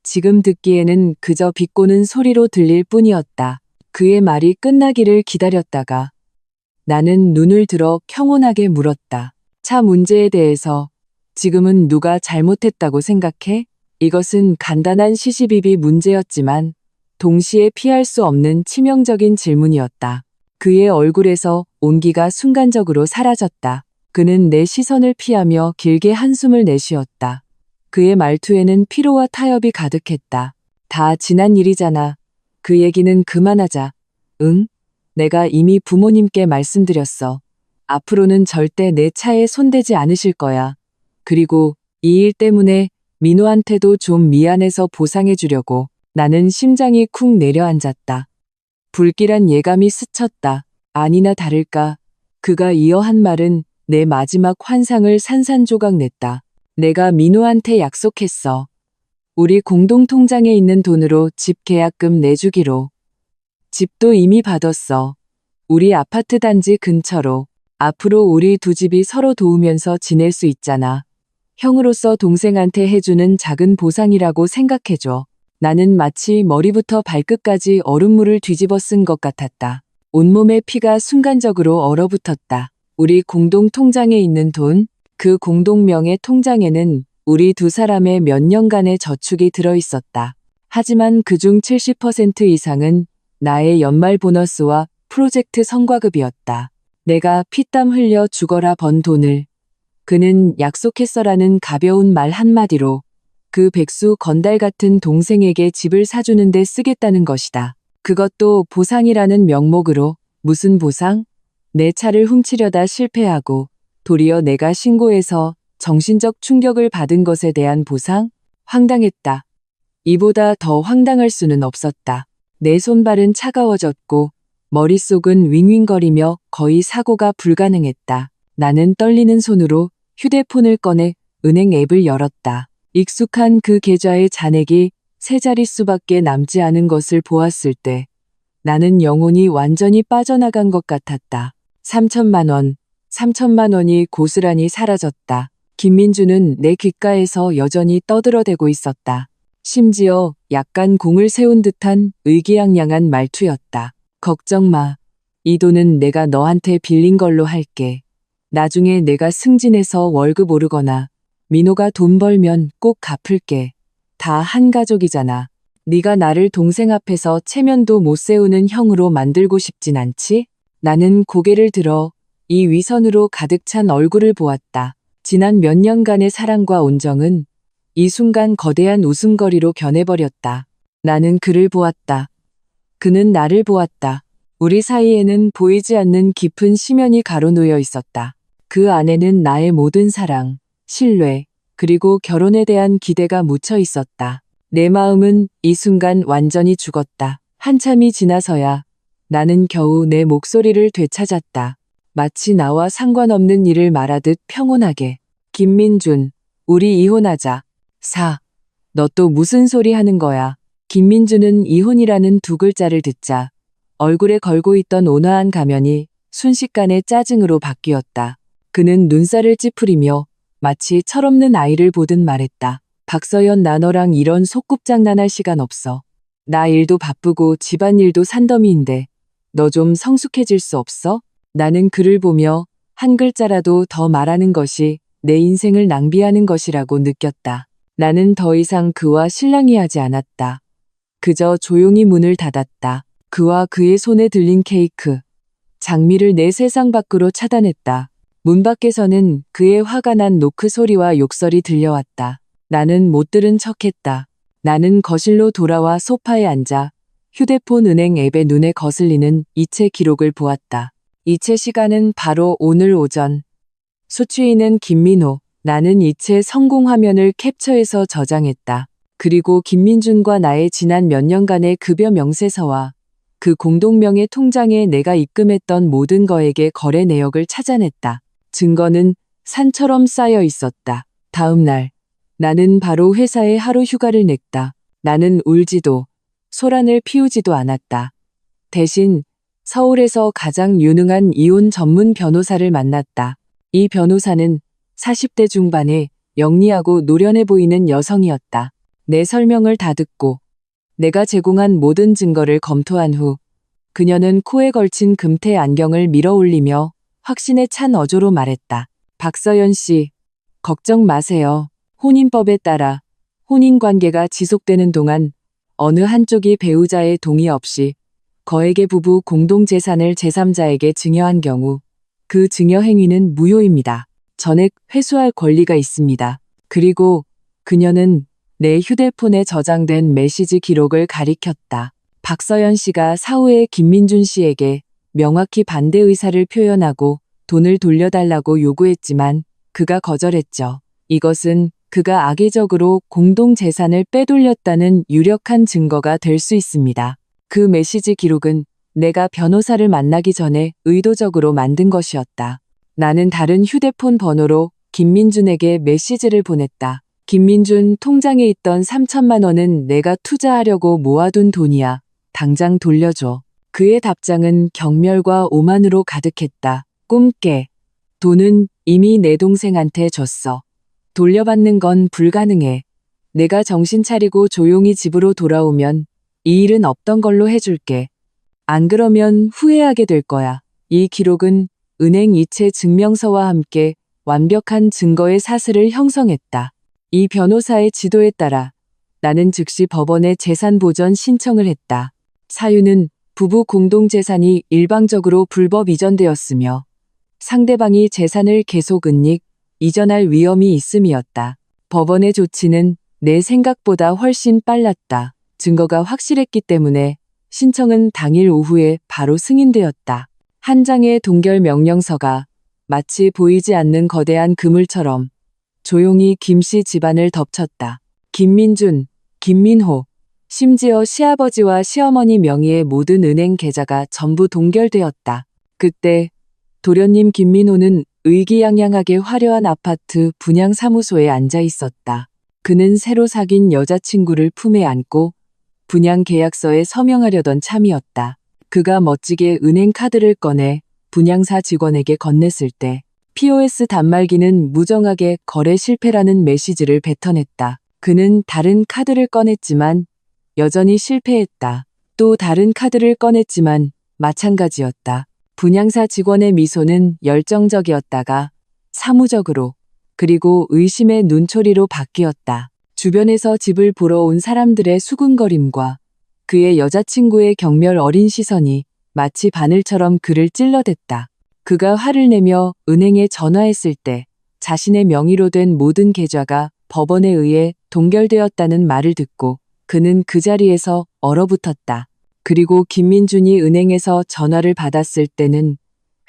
지금 듣기에는 그저 비꼬는 소리로 들릴 뿐이었다. 그의 말이 끝나기를 기다렸다가 나는 눈을 들어 평온하게 물었다. 차 문제에 대해서 지금은 누가 잘못했다고 생각해? 이것은 간단한 시시비비 문제였지만 동시에 피할 수 없는 치명적인 질문이었다. 그의 얼굴에서 온기가 순간적으로 사라졌다. 그는 내 시선을 피하며 길게 한숨을 내쉬었다. 그의 말투에는 피로와 타협이 가득했다. 다 지난 일이잖아. 그 얘기는 그만하자. 응? 내가 이미 부모님께 말씀드렸어. 앞으로는 절대 내 차에 손대지 않으실 거야. 그리고 이 일 때문에 민호한테도 좀 미안해서 보상해 주려고. 나는 심장이 쿵 내려앉았다. 불길한 예감이 스쳤다. 아니나 다를까. 그가 이어 한 말은 내 마지막 환상을 산산조각 냈다. 내가 민호한테 약속했어. 우리 공동 통장에 있는 돈으로 집 계약금 내주기로. 집도 이미 받았어. 우리 아파트 단지 근처로. 앞으로 우리 두 집이 서로 도우면서 지낼 수 있잖아. 형으로서 동생한테 해주는 작은 보상이라고 생각해줘. 나는 마치 머리부터 발끝까지 얼음물을 뒤집어 쓴 것 같았다. 온몸의 피가 순간적으로 얼어붙었다. 우리 공동 통장에 있는 돈, 그 공동명의 통장에는 우리 두 사람의 몇 년간의 저축이 들어있었다. 하지만 그중 70% 이상은 나의 연말 보너스와 프로젝트 성과급이었다. 내가 피땀 흘려 죽어라 번 돈을. 그는 약속했어라는 가벼운 말 한마디로 그 백수 건달 같은 동생에게 집을 사주는 데 쓰겠다는 것이다. 그것도 보상이라는 명목으로. 무슨 보상? 내 차를 훔치려다 실패하고 도리어 내가 신고해서 정신적 충격을 받은 것에 대한 보상? 황당했다. 이보다 더 황당할 수는 없었다. 내 손발은 차가워졌고 머릿속은 윙윙거리며 거의 사고가 불가능했다. 나는 떨리는 손으로 휴대폰을 꺼내 은행 앱을 열었다. 익숙한 그 계좌의 잔액이 세 자릿수밖에 남지 않은 것을 보았을 때 나는 영혼이 완전히 빠져나간 것 같았다. 3천만 원, 3천만 원이 고스란히 사라졌다. 김민주는 내 귓가에서 여전히 떠들어대고 있었다. 심지어 약간 공을 세운 듯한 의기양양한 말투였다. 걱정 마. 이 돈은 내가 너한테 빌린 걸로 할게. 나중에 내가 승진해서 월급 오르거나 민호가 돈 벌면 꼭 갚을게. 다 한 가족이잖아. 네가 나를 동생 앞에서 체면도 못 세우는 형으로 만들고 싶진 않지? 나는 고개를 들어 이 위선으로 가득 찬 얼굴을 보았다. 지난 몇 년간의 사랑과 온정은 이 순간 거대한 웃음거리로 변해버렸다. 나는 그를 보았다. 그는 나를 보았다. 우리 사이에는 보이지 않는 깊은 심연이 가로놓여 있었다. 그 안에는 나의 모든 사랑, 신뢰, 그리고 결혼에 대한 기대가 묻혀 있었다. 내 마음은 이 순간 완전히 죽었다. 한참이 지나서야 나는 겨우 내 목소리를 되찾았다. 마치 나와 상관없는 일을 말하듯 평온하게. 김민준, 우리 이혼하자. 너 또 무슨 소리 하는 거야? 김민준은 이혼이라는 두 글자를 듣자 얼굴에 걸고 있던 온화한 가면이 순식간에 짜증으로 바뀌었다. 그는 눈살을 찌푸리며 마치 철없는 아이를 보듯 말했다. 박서연, 나 너랑 이런 소꿉장난할 시간 없어. 나 일도 바쁘고 집안일도 산더미인데 너 좀 성숙해질 수 없어? 나는 그를 보며 한 글자라도 더 말하는 것이 내 인생을 낭비하는 것이라고 느꼈다. 나는 더 이상 그와 실랑이하지 않았다. 그저 조용히 문을 닫았다. 그와 그의 손에 들린 케이크, 장미를 내 세상 밖으로 차단했다. 문 밖에서는 그의 화가 난 노크 소리와 욕설이 들려왔다. 나는 못 들은 척했다. 나는 거실로 돌아와 소파에 앉아 휴대폰 은행 앱에 눈에 거슬리는 이체 기록을 보았다. 이체 시간은 바로 오늘 오전. 수취인은 김민호. 나는 이체 성공 화면을 캡처해서 저장했다. 그리고 김민준과 나의 지난 몇 년간의 급여 명세서와 그 공동명의 통장에 내가 입금했던 모든 거액의 거래 내역을 찾아냈다. 증거는 산처럼 쌓여 있었다. 다음 날, 나는 바로 회사에 하루 휴가를 냈다. 나는 울지도, 소란을 피우지도 않았다. 대신 서울에서 가장 유능한 이혼 전문 변호사를 만났다. 이 변호사는 40대 중반에 영리하고 노련해 보이는 여성이었다. 내 설명을 다 듣고 내가 제공한 모든 증거를 검토한 후 그녀는 코에 걸친 금태 안경을 밀어 올리며 확신에 찬 어조로 말했다. 박서연 씨, 걱정 마세요. 혼인법에 따라 혼인관계가 지속되는 동안 어느 한쪽이 배우자의 동의 없이 거액의 부부 공동재산을 제3자에게 증여한 경우 그 증여 행위는 무효입니다. 전액 회수할 권리가 있습니다. 그리고 그녀는 내 휴대폰에 저장된 메시지 기록을 가리켰다. 박서연 씨가 사후에 김민준 씨에게 명확히 반대 의사를 표현하고 돈을 돌려달라고 요구했지만 그가 거절했죠. 이것은 그가 악의적으로 공동재산을 빼돌렸다는 유력한 증거가 될 수 있습니다. 그 메시지 기록은 내가 변호사를 만나기 전에 의도적으로 만든 것이었다. 나는 다른 휴대폰 번호로 김민준에게 메시지를 보냈다. 김민준, 통장에 있던 3천만 원은 내가 투자하려고 모아둔 돈이야. 당장 돌려줘. 그의 답장은 경멸과 오만으로 가득했다. 꿈깨. 돈은 이미 내 동생한테 줬어. 돌려받는 건 불가능해. 내가 정신 차리고 조용히 집으로 돌아오면 이 일은 없던 걸로 해줄게. 안 그러면 후회하게 될 거야. 이 기록은 은행 이체 증명서와 함께 완벽한 증거의 사슬을 형성했다. 이 변호사의 지도에 따라 나는 즉시 법원에 재산 보전 신청을 했다. 사유는 부부 공동재산이 일방적으로 불법 이전되었으며 상대방이 재산을 계속 은닉, 이전할 위험이 있음이었다. 법원의 조치는 내 생각보다 훨씬 빨랐다. 증거가 확실했기 때문에 신청은 당일 오후에 바로 승인되었다. 한 장의 동결 명령서가 마치 보이지 않는 거대한 그물처럼 조용히 김씨 집안을 덮쳤다. 김민준, 김민호, 심지어 시아버지와 시어머니 명의의 모든 은행 계좌가 전부 동결되었다. 그때 도련님 김민호는 의기양양하게 화려한 아파트 분양사무소에 앉아 있었다. 그는 새로 사귄 여자친구를 품에 안고 분양 계약서에 서명하려던 참이었다. 그가 멋지게 은행 카드를 꺼내 분양사 직원에게 건넸을 때 POS 단말기는 무정하게 거래 실패라는 메시지를 뱉어냈다. 그는 다른 카드를 꺼냈지만 여전히 실패했다. 또 다른 카드를 꺼냈지만 마찬가지였다. 분양사 직원의 미소는 열정적이었다가 사무적으로 그리고 의심의 눈초리로 바뀌었다. 주변에서 집을 보러 온 사람들의 수군거림과 그의 여자친구의 경멸 어린 시선이 마치 바늘처럼 그를 찔러댔다. 그가 화를 내며 은행에 전화했을 때 자신의 명의로 된 모든 계좌가 법원에 의해 동결되었다는 말을 듣고 그는 그 자리에서 얼어붙었다. 그리고 김민준이 은행에서 전화를 받았을 때는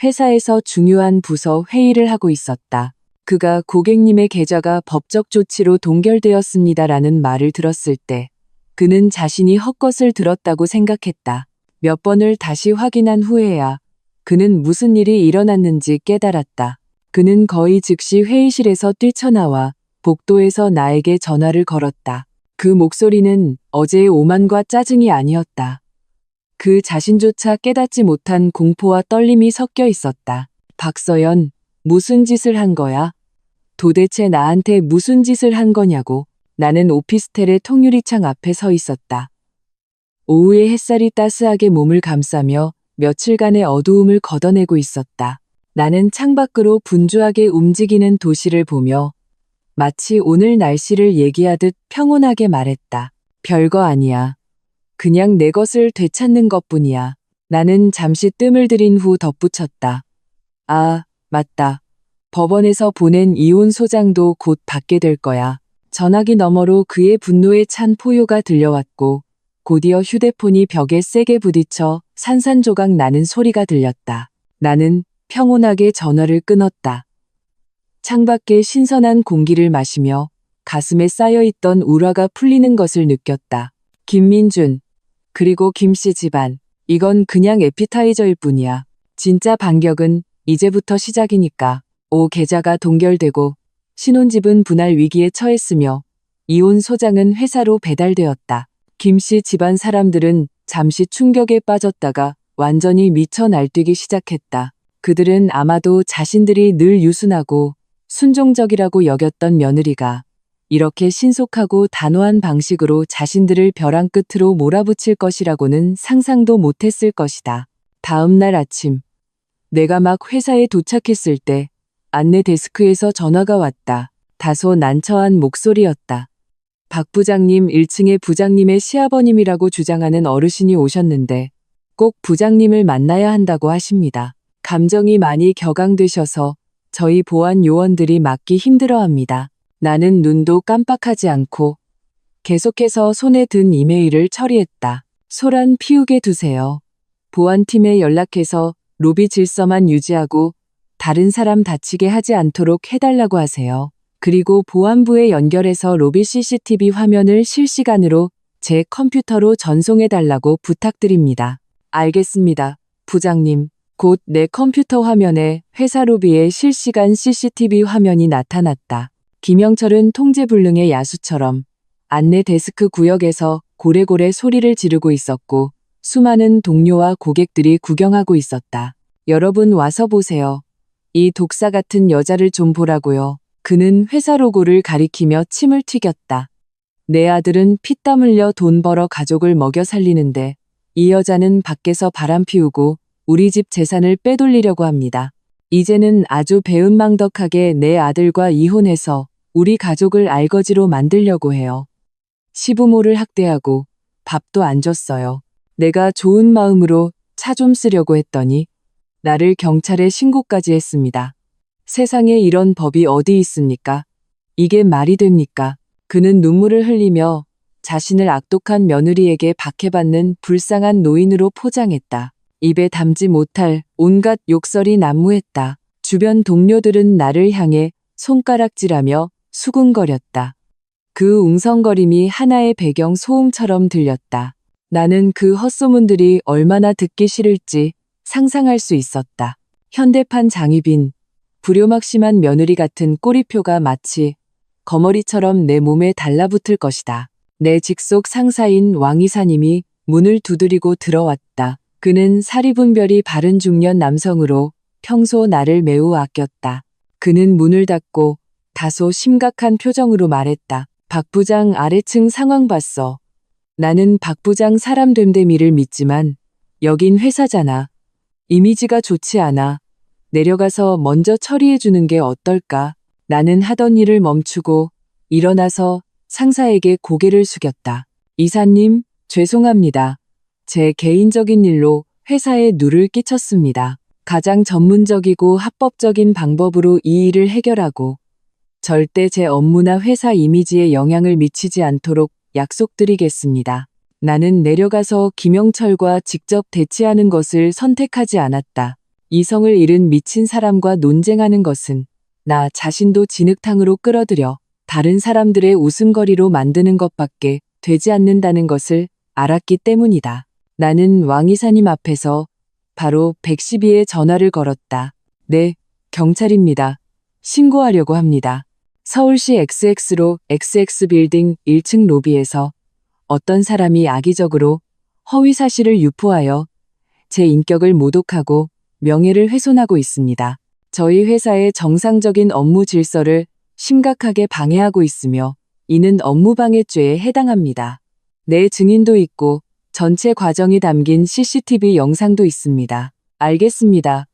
회사에서 중요한 부서 회의를 하고 있었다. 그가 고객님의 계좌가 법적 조치로 동결되었습니다라는 말을 들었을 때 그는 자신이 헛것을 들었다고 생각했다. 몇 번을 다시 확인한 후에야 그는 무슨 일이 일어났는지 깨달았다. 그는 거의 즉시 회의실에서 뛰쳐나와 복도에서 나에게 전화를 걸었다. 그 목소리는 어제의 오만과 짜증이 아니었다. 그 자신조차 깨닫지 못한 공포와 떨림이 섞여 있었다. 박서연, 무슨 짓을 한 거야? 도대체 나한테 무슨 짓을 한 거냐고. 나는 오피스텔의 통유리창 앞에 서 있었다. 오후의 햇살이 따스하게 몸을 감싸며 며칠간의 어두움을 걷어내고 있었다. 나는 창밖으로 분주하게 움직이는 도시를 보며 마치 오늘 날씨를 얘기하듯 평온하게 말했다. 별거 아니야. 그냥 내 것을 되찾는 것뿐이야. 나는 잠시 뜸을 들인 후 덧붙였다. 아, 맞다. 법원에서 보낸 이혼 소장도 곧 받게 될 거야. 전화기 너머로 그의 분노에 찬 포효가 들려왔고 곧이어 휴대폰이 벽에 세게 부딪혀 산산조각 나는 소리가 들렸다. 나는 평온하게 전화를 끊었다. 창밖의 신선한 공기를 마시며 가슴에 쌓여있던 우라가 풀리는 것을 느꼈다. 김민준, 그리고 김씨 집안. 이건 그냥 에피타이저일 뿐이야. 진짜 반격은 이제부터 시작이니까. 오 계좌가 동결되고 신혼집은 분할 위기에 처했으며 이혼 소장은 회사로 배달되었다. 김씨 집안 사람들은 잠시 충격에 빠졌다가 완전히 미쳐 날뛰기 시작했다. 그들은 아마도 자신들이 늘 유순하고 순종적이라고 여겼던 며느리가 이렇게 신속하고 단호한 방식으로 자신들을 벼랑 끝으로 몰아붙일 것이라고는 상상도 못했을 것이다. 다음 날 아침, 내가 막 회사에 도착했을 때 안내 데스크에서 전화가 왔다. 다소 난처한 목소리였다. 박 부장님 1층에 부장님의 시아버님이라고 주장하는 어르신이 오셨는데 꼭 부장님을 만나야 한다고 하십니다. 감정이 많이 격앙되셔서 저희 보안 요원들이 맡기 힘들어합니다. 나는 눈도 깜빡하지 않고 계속해서 손에 든 이메일을 처리했다. 소란 피우게 두세요. 보안팀에 연락해서 로비 질서만 유지하고 다른 사람 다치게 하지 않도록 해달라고 하세요. 그리고 보안부에 연결해서 로비 CCTV 화면을 실시간으로 제 컴퓨터로 전송해달라고 부탁드립니다. 알겠습니다, 부장님. 곧 내 컴퓨터 화면에 회사 로비의 실시간 CCTV 화면이 나타났다. 김영철은 통제불능의 야수처럼 안내 데스크 구역에서 고래고래 소리를 지르고 있었고 수많은 동료와 고객들이 구경하고 있었다. 여러분 와서 보세요. 이 독사 같은 여자를 좀 보라고요. 그는 회사 로고를 가리키며 침을 튀겼다. 내 아들은 피땀 흘려 돈 벌어 가족을 먹여 살리는데 이 여자는 밖에서 바람 피우고 우리 집 재산을 빼돌리려고 합니다. 이제는 아주 배은망덕하게 내 아들과 이혼해서 우리 가족을 알거지로 만들려고 해요. 시부모를 학대하고 밥도 안 줬어요. 내가 좋은 마음으로 차 좀 쓰려고 했더니 나를 경찰에 신고까지 했습니다. 세상에 이런 법이 어디 있습니까? 이게 말이 됩니까? 그는 눈물을 흘리며 자신을 악독한 며느리에게 박해받는 불쌍한 노인으로 포장했다. 입에 담지 못할 온갖 욕설이 난무했다. 주변 동료들은 나를 향해 손가락질하며 수군거렸다. 그 웅성거림이 하나의 배경 소음처럼 들렸다. 나는 그 헛소문들이 얼마나 듣기 싫을지 상상할 수 있었다. 현대판 장희빈, 불효막심한 며느리 같은 꼬리표가 마치 거머리처럼 내 몸에 달라붙을 것이다. 내 직속 상사인 왕 이사님이 문을 두드리고 들어왔다. 그는 사리분별이 바른 중년 남성으로 평소 나를 매우 아꼈다. 그는 문을 닫고 다소 심각한 표정으로 말했다. 박 부장 아래층 상황 봤어. 나는 박 부장 사람 됨됨이를 믿지만 여긴 회사잖아. 이미지가 좋지 않아. 내려가서 먼저 처리해 주는 게 어떨까? 나는 하던 일을 멈추고 일어나서 상사에게 고개를 숙였다. 이사님, 죄송합니다. 제 개인적인 일로 회사에 누를 끼쳤습니다. 가장 전문적이고 합법적인 방법으로 이 일을 해결하고 절대 제 업무나 회사 이미지에 영향을 미치지 않도록 약속드리겠습니다. 나는 내려가서 김영철과 직접 대치하는 것을 선택하지 않았다. 이성을 잃은 미친 사람과 논쟁하는 것은 나 자신도 진흙탕으로 끌어들여 다른 사람들의 웃음거리로 만드는 것밖에 되지 않는다는 것을 알았기 때문이다. 나는 왕 이사님 앞에서 바로 112에 전화를 걸었다. 네, 경찰입니다. 신고하려고 합니다. 서울시 XX로 XX 빌딩 1층 로비에서 어떤 사람이 악의적으로 허위 사실을 유포하여 제 인격을 모독하고 명예를 훼손하고 있습니다. 저희 회사의 정상적인 업무 질서를 심각하게 방해하고 있으며 이는 업무방해죄에 해당합니다. 내 증인도 있고 전체 과정이 담긴 CCTV 영상도 있습니다. 알겠습니다.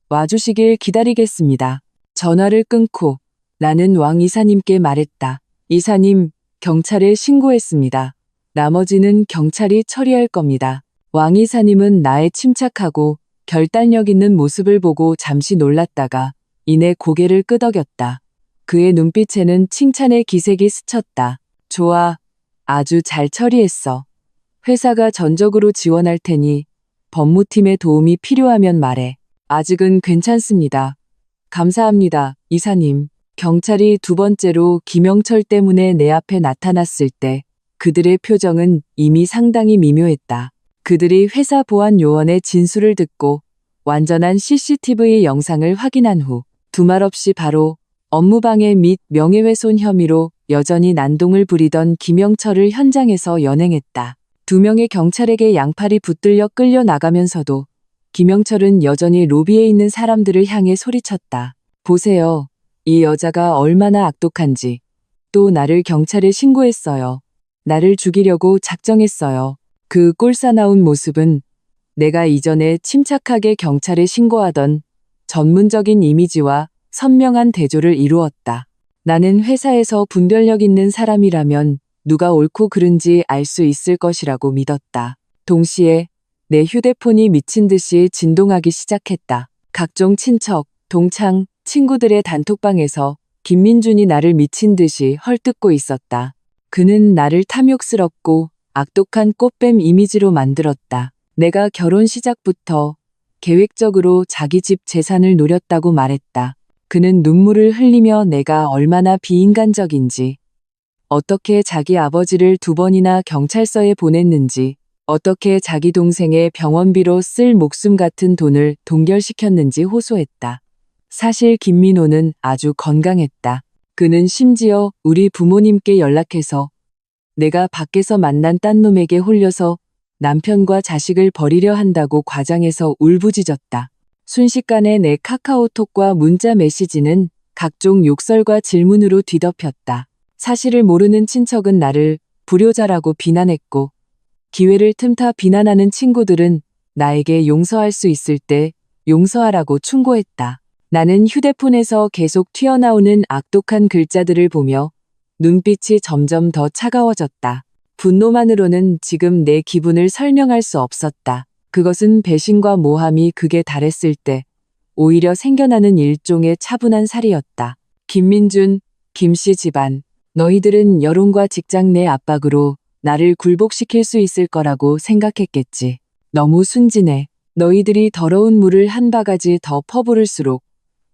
와주시길 기다리겠습니다. 전화를 끊고 나는 왕 이사님께 말했다. 이사님, 경찰에 신고했습니다. 나머지는 경찰이 처리할 겁니다. 왕 이사님은 나의 침착하고 결단력 있는 모습을 보고 잠시 놀랐다가 이내 고개를 끄덕였다. 그의 눈빛에는 칭찬의 기색이 스쳤다. 좋아, 아주 잘 처리했어. 회사가 전적으로 지원할 테니 법무팀의 도움이 필요하면 말해. 아직은 괜찮습니다. 감사합니다, 이사님. 경찰이 두 번째로 김영철 때문에 내 앞에 나타났을 때 그들의 표정은 이미 상당히 미묘했다. 그들이 회사 보안 요원의 진술을 듣고 완전한 CCTV 영상을 확인한 후 두말 없이 바로 업무방해 및 명예훼손 혐의로 여전히 난동을 부리던 김영철을 현장에서 연행했다. 두 명의 경찰에게 양팔이 붙들려 끌려 나가면서도 김영철은 여전히 로비에 있는 사람들을 향해 소리쳤다. 보세요. 이 여자가 얼마나 악독한지. 또 나를 경찰에 신고했어요. 나를 죽이려고 작정했어요. 그 꼴사나운 모습은 내가 이전에 침착하게 경찰에 신고하던 전문적인 이미지와 선명한 대조를 이루었다. 나는 회사에서 분별력 있는 사람이라면 누가 옳고 그른지 알 수 있을 것이라고 믿었다. 동시에 내 휴대폰이 미친 듯이 진동하기 시작했다. 각종 친척, 동창, 친구들의 단톡방에서 김민준이 나를 미친 듯이 헐뜯고 있었다. 그는 나를 탐욕스럽고 악독한 꽃뱀 이미지로 만들었다. 내가 결혼 시작부터 계획적으로 자기 집 재산을 노렸다고 말했다. 그는 눈물을 흘리며 내가 얼마나 비인간적인지, 어떻게 자기 아버지를 2번이나 경찰서에 보냈는지, 어떻게 자기 동생의 병원비로 쓸 목숨 같은 돈을 동결시켰는지 호소했다. 사실 김민호는 아주 건강했다. 그는 심지어 우리 부모님께 연락해서 내가 밖에서 만난 딴 놈에게 홀려서 남편과 자식을 버리려 한다고 과장해서 울부짖었다. 순식간에 내 카카오톡과 문자 메시지는 각종 욕설과 질문으로 뒤덮였다. 사실을 모르는 친척은 나를 불효자라고 비난했고, 기회를 틈타 비난하는 친구들은 나에게 용서할 수 있을 때 용서하라고 충고했다. 나는 휴대폰에서 계속 튀어나오는 악독한 글자들을 보며 눈빛이 점점 더 차가워졌다. 분노만으로는 지금 내 기분을 설명할 수 없었다. 그것은 배신과 모함이 극에 달했을 때 오히려 생겨나는 일종의 차분한 살이었다. 김민준, 김씨 집안, 너희들은 여론과 직장 내 압박으로 나를 굴복시킬 수 있을 거라고 생각했겠지. 너무 순진해. 너희들이 더러운 물을 한 바가지 더 퍼부을수록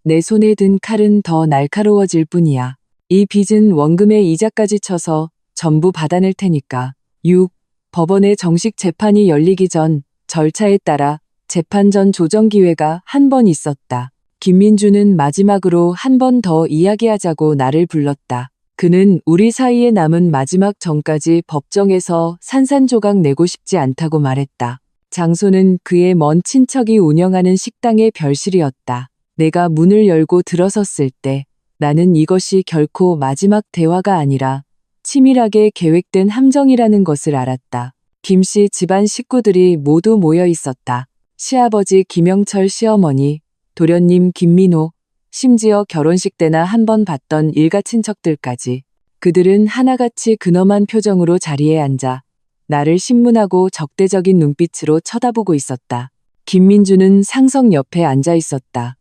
내 손에 든 칼은 더 날카로워질 뿐이야. 이 빚은 원금에 이자까지 쳐서 전부 받아낼 테니까. 6. 법원의 정식 재판이 열리기 전 절차에 따라 재판 전 조정 기회가 한 번 있었다. 김민주는 마지막으로 한 번 더 이야기하자고 나를 불렀다. 그는 우리 사이에 남은 마지막 정까지 법정에서 산산조각 내고 싶지 않다고 말했다. 장소는 그의 먼 친척이 운영하는 식당의 별실이었다. 내가 문을 열고 들어섰을 때 나는 이것이 결코 마지막 대화가 아니라 치밀하게 계획된 함정이라는 것을 알았다. 김씨 집안 식구들이 모두 모여 있었다. 시아버지 김영철, 시어머니, 도련님 김민호, 심지어 결혼식 때나 한 번 봤던 일가 친척들까지. 그들은 하나같이 근엄한 표정으로 자리에 앉아 나를 신문하고 적대적인 눈빛으로 쳐다보고 있었다. 김민주는 상석 옆에 앉아 있었다.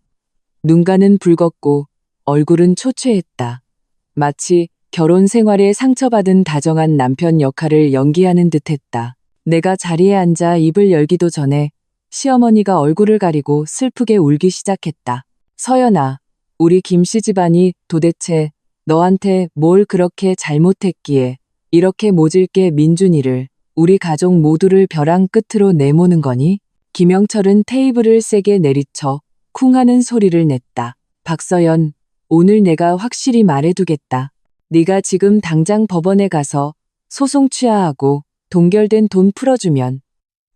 눈가는 붉었고 얼굴은 초췌했다. 마치 결혼 생활에 상처받은 다정한 남편 역할을 연기하는 듯했다. 내가 자리에 앉아 입을 열기도 전에 시어머니가 얼굴을 가리고 슬프게 울기 시작했다. 서연아, 우리 김씨 집안이 도대체 너한테 뭘 그렇게 잘못했기에 이렇게 모질게 민준이를, 우리 가족 모두를 벼랑 끝으로 내모는 거니? 김영철은 테이블을 세게 내리쳐 쿵 하는 소리를 냈다. 박서연, 오늘 내가 확실히 말해두겠다. 네가 지금 당장 법원에 가서 소송 취하하고 동결된 돈 풀어주면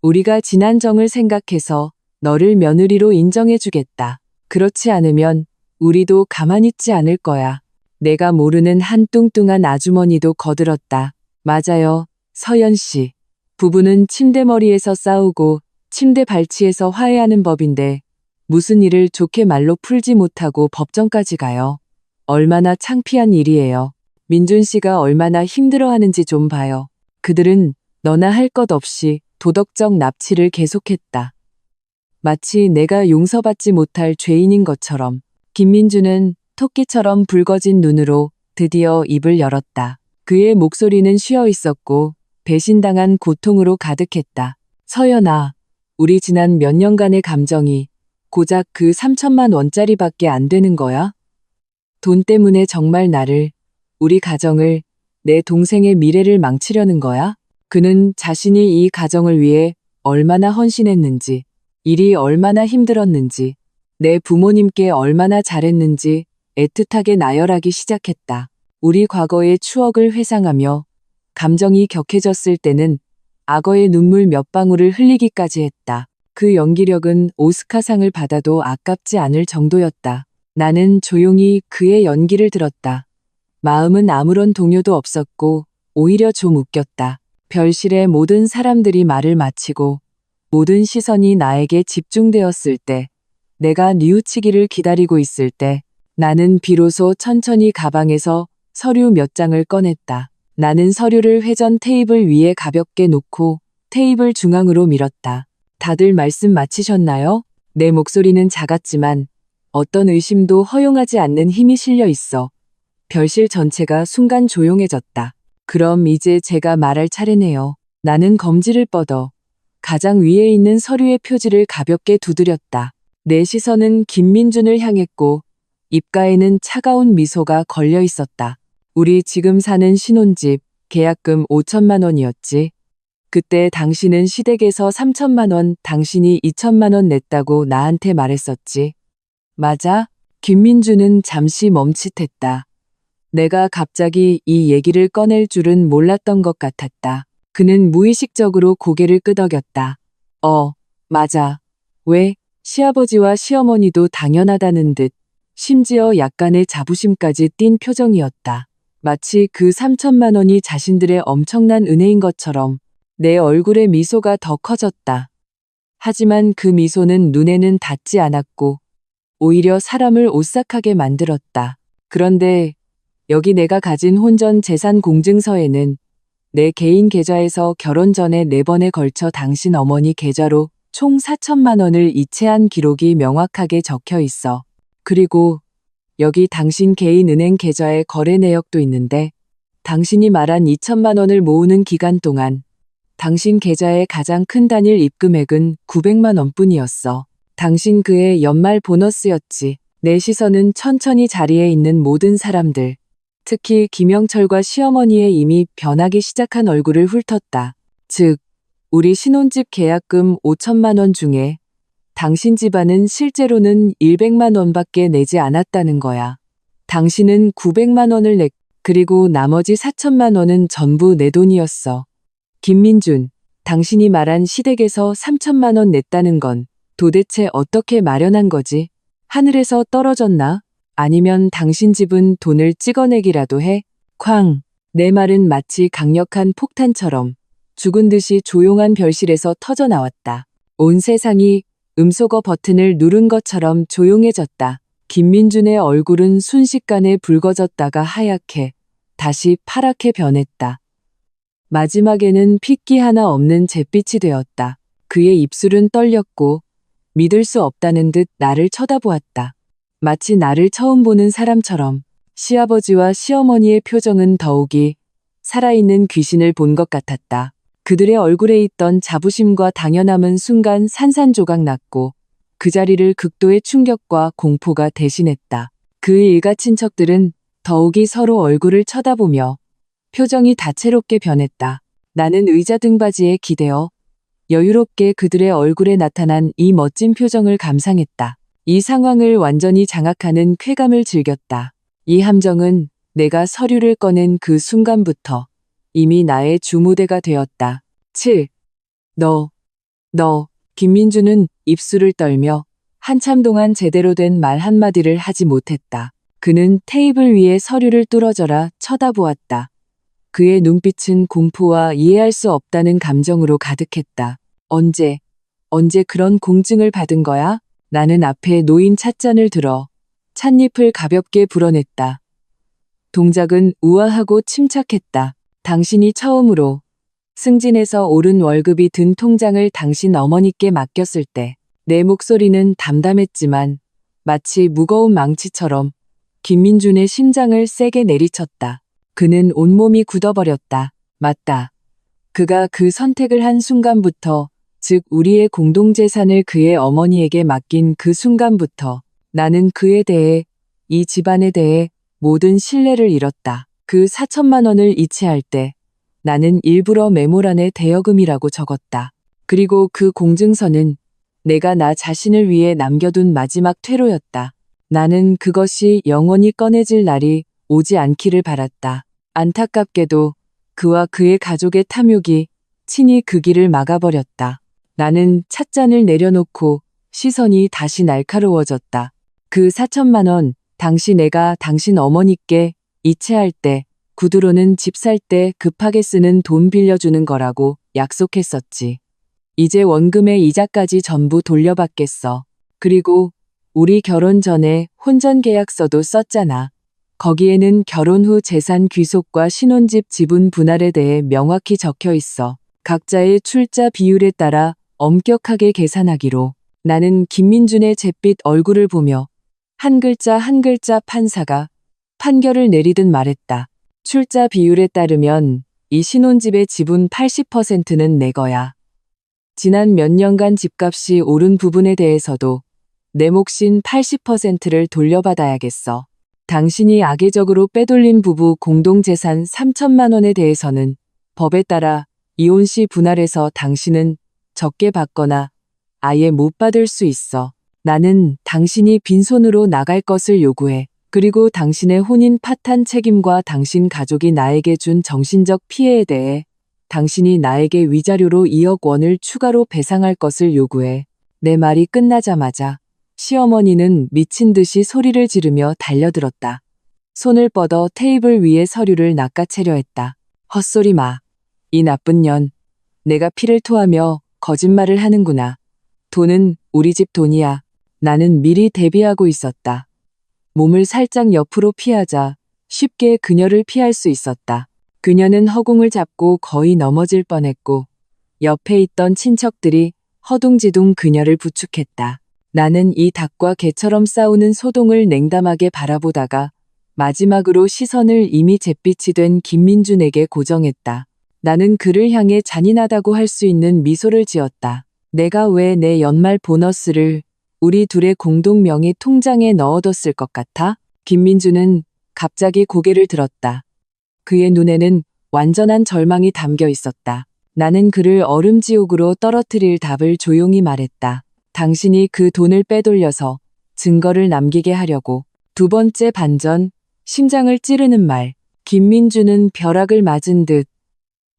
우리가 지난 정을 생각해서 너를 며느리로 인정해주겠다. 그렇지 않으면 우리도 가만히 있지 않을 거야. 내가 모르는 한 뚱뚱한 아주머니도 거들었다. 맞아요, 서연 씨. 부부는 침대머리에서 싸우고 침대 발치에서 화해하는 법인데 무슨 일을 좋게 말로 풀지 못하고 법정까지 가요. 얼마나 창피한 일이에요. 민준 씨가 얼마나 힘들어하는지 좀 봐요. 그들은 너나 할 것 없이 도덕적 납치를 계속했다. 마치 내가 용서받지 못할 죄인인 것처럼. 김민주는 토끼처럼 붉어진 눈으로 드디어 입을 열었다. 그의 목소리는 쉬어 있었고 배신당한 고통으로 가득했다. 서연아, 우리 지난 몇 년간의 감정이 고작 그 3천만 원짜리밖에 안 되는 거야? 돈 때문에 정말 나를, 우리 가정을, 내 동생의 미래를 망치려는 거야? 그는 자신이 이 가정을 위해 얼마나 헌신했는지, 일이 얼마나 힘들었는지, 내 부모님께 얼마나 잘했는지 애틋하게 나열하기 시작했다. 우리 과거의 추억을 회상하며 감정이 격해졌을 때는 악어의 눈물 몇 방울을 흘리기까지 했다. 그 연기력은 오스카상을 받아도 아깝지 않을 정도였다. 나는 조용히 그의 연기를 들었다. 마음은 아무런 동요도 없었고 오히려 좀 웃겼다. 별실의 모든 사람들이 말을 마치고 모든 시선이 나에게 집중되었을 때, 내가 뉘우치기를 기다리고 있을 때, 나는 비로소 천천히 가방에서 서류 몇 장을 꺼냈다. 나는 서류를 회전 테이블 위에 가볍게 놓고 테이블 중앙으로 밀었다. 다들 말씀 마치셨나요? 내 목소리는 작았지만 어떤 의심도 허용하지 않는 힘이 실려 있어 별실 전체가 순간 조용해졌다. 그럼 이제 제가 말할 차례네요. 나는 검지를 뻗어 가장 위에 있는 서류의 표지를 가볍게 두드렸다. 내 시선은 김민준을 향했고 입가에는 차가운 미소가 걸려 있었다. 우리 지금 사는 신혼집 계약금 5천만 원이었지. 그때 당신은 시댁에서 3천만 원, 당신이 2천만 원 냈다고 나한테 말했었지. 맞아? 김민주는 잠시 멈칫했다. 내가 갑자기 이 얘기를 꺼낼 줄은 몰랐던 것 같았다. 그는 무의식적으로 고개를 끄덕였다. 맞아. 왜? 시아버지와 시어머니도 당연하다는 듯 심지어 약간의 자부심까지 띈 표정이었다. 마치 그 3천만 원이 자신들의 엄청난 은혜인 것처럼 내 얼굴의 미소가 더 커졌다. 하지만 그 미소는 눈에는 닿지 않았고 오히려 사람을 오싹하게 만들었다. 그런데 여기 내가 가진 혼전 재산 공증서에는 내 개인 계좌에서 결혼 전에 4번에 걸쳐 당신 어머니 계좌로 총 4천만 원을 이체한 기록이 명확하게 적혀 있어. 그리고 여기 당신 개인 은행 계좌의 거래 내역도 있는데 당신이 말한 2천만 원을 모으는 기간 동안 당신 계좌의 가장 큰 단일 입금액은 900만 원뿐이었어. 당신 그의 연말 보너스였지. 내 시선은 천천히 자리에 있는 모든 사람들, 특히 김영철과 시어머니의 이미 변하기 시작한 얼굴을 훑었다. 즉, 우리 신혼집 계약금 5천만 원 중에 당신 집안은 실제로는 100만 원밖에 내지 않았다는 거야. 당신은 900만 원을 그리고 나머지 4천만 원은 전부 내 돈이었어. 김민준, 당신이 말한 시댁에서 3천만 원 냈다는 건 도대체 어떻게 마련한 거지? 하늘에서 떨어졌나? 아니면 당신 집은 돈을 찍어내기라도 해? 쾅! 내 말은 마치 강력한 폭탄처럼 죽은 듯이 조용한 별실에서 터져 나왔다. 온 세상이 음소거 버튼을 누른 것처럼 조용해졌다. 김민준의 얼굴은 순식간에 붉어졌다가 하얗게, 다시 파랗게 변했다. 마지막에는 핏기 하나 없는 잿빛이 되었다. 그의 입술은 떨렸고 믿을 수 없다는 듯 나를 쳐다보았다. 마치 나를 처음 보는 사람처럼. 시아버지와 시어머니의 표정은 더욱이 살아있는 귀신을 본 것 같았다. 그들의 얼굴에 있던 자부심과 당연함은 순간 산산조각 났고 그 자리를 극도의 충격과 공포가 대신했다. 그 일가 친척들은 더욱이 서로 얼굴을 쳐다보며 표정이 다채롭게 변했다. 나는 의자 등받이에 기대어 여유롭게 그들의 얼굴에 나타난 이 멋진 표정을 감상했다. 이 상황을 완전히 장악하는 쾌감을 즐겼다. 이 함정은 내가 서류를 꺼낸 그 순간부터 이미 나의 주무대가 되었다. 7. 너. 김민주는 입술을 떨며 한참 동안 제대로 된 말 한마디를 하지 못했다. 그는 테이블 위에 서류를 뚫어져라 쳐다보았다. 그의 눈빛은 공포와 이해할 수 없다는 감정으로 가득했다. 언제 그런 공증을 받은 거야? 나는 앞에 놓인 찻잔을 들어 찻잎을 가볍게 불어냈다. 동작은 우아하고 침착했다. 당신이 처음으로 승진해서 오른 월급이 든 통장을 당신 어머니께 맡겼을 때 내 목소리는 담담했지만 마치 무거운 망치처럼 김민준의 심장을 세게 내리쳤다. 그는 온몸이 굳어버렸다. 맞다. 그가 그 선택을 한 순간부터, 즉 우리의 공동재산을 그의 어머니에게 맡긴 그 순간부터 나는 그에 대해, 이 집안에 대해 모든 신뢰를 잃었다. 그 4천만 원을 이체할 때 나는 일부러 메모란에 대여금이라고 적었다. 그리고 그 공증서는 내가 나 자신을 위해 남겨둔 마지막 퇴로였다. 나는 그것이 영원히 꺼내질 날이 오지 않기를 바랐다. 안타깝게도 그와 그의 가족의 탐욕이 친히 그 길을 막아버렸다. 나는 찻잔을 내려놓고 시선이 다시 날카로워졌다. 그 4천만 원, 당시 내가 당신 어머니께 이체할 때, 구두로는 집 살 때 급하게 쓰는 돈 빌려주는 거라고 약속했었지. 이제 원금의 이자까지 전부 돌려받겠어. 그리고 우리 결혼 전에 혼전 계약서도 썼잖아. 거기에는 결혼 후 재산 귀속과 신혼집 지분 분할에 대해 명확히 적혀 있어. 각자의 출자 비율에 따라 엄격하게 계산하기로. 나는 김민준의 잿빛 얼굴을 보며 한 글자 한 글자 판사가 판결을 내리듯 말했다. 출자 비율에 따르면 이 신혼집의 지분 80%는 내 거야. 지난 몇 년간 집값이 오른 부분에 대해서도 내 몫인 80%를 돌려받아야겠어. 당신이 악의적으로 빼돌린 부부 공동재산 3천만 원에 대해서는 법에 따라 이혼 시 분할해서 당신은 적게 받거나 아예 못 받을 수 있어. 나는 당신이 빈손으로 나갈 것을 요구해. 그리고 당신의 혼인 파탄 책임과 당신 가족이 나에게 준 정신적 피해에 대해 당신이 나에게 위자료로 2억 원을 추가로 배상할 것을 요구해. 내 말이 끝나자마자 시어머니는 미친 듯이 소리를 지르며 달려들었다. 손을 뻗어 테이블 위에 서류를 낚아채려 했다. 헛소리 마. 이 나쁜 년. 내가 피를 토하며 거짓말을 하는구나. 돈은 우리 집 돈이야. 나는 미리 대비하고 있었다. 몸을 살짝 옆으로 피하자 쉽게 그녀를 피할 수 있었다. 그녀는 허공을 잡고 거의 넘어질 뻔했고 옆에 있던 친척들이 허둥지둥 그녀를 부축했다. 나는 이 닭과 개처럼 싸우는 소동을 냉담하게 바라보다가 마지막으로 시선을 이미 잿빛이 된 김민준에게 고정했다. 나는 그를 향해 잔인하다고 할 수 있는 미소를 지었다. 내가 왜 내 연말 보너스를 우리 둘의 공동 명의 통장에 넣어뒀을 것 같아? 김민준은 갑자기 고개를 들었다. 그의 눈에는 완전한 절망이 담겨 있었다. 나는 그를 얼음지옥으로 떨어뜨릴 답을 조용히 말했다. 당신이 그 돈을 빼돌려서 증거를 남기게 하려고. 두 번째 반전, 심장을 찌르는 말. 김민준은 벼락을 맞은 듯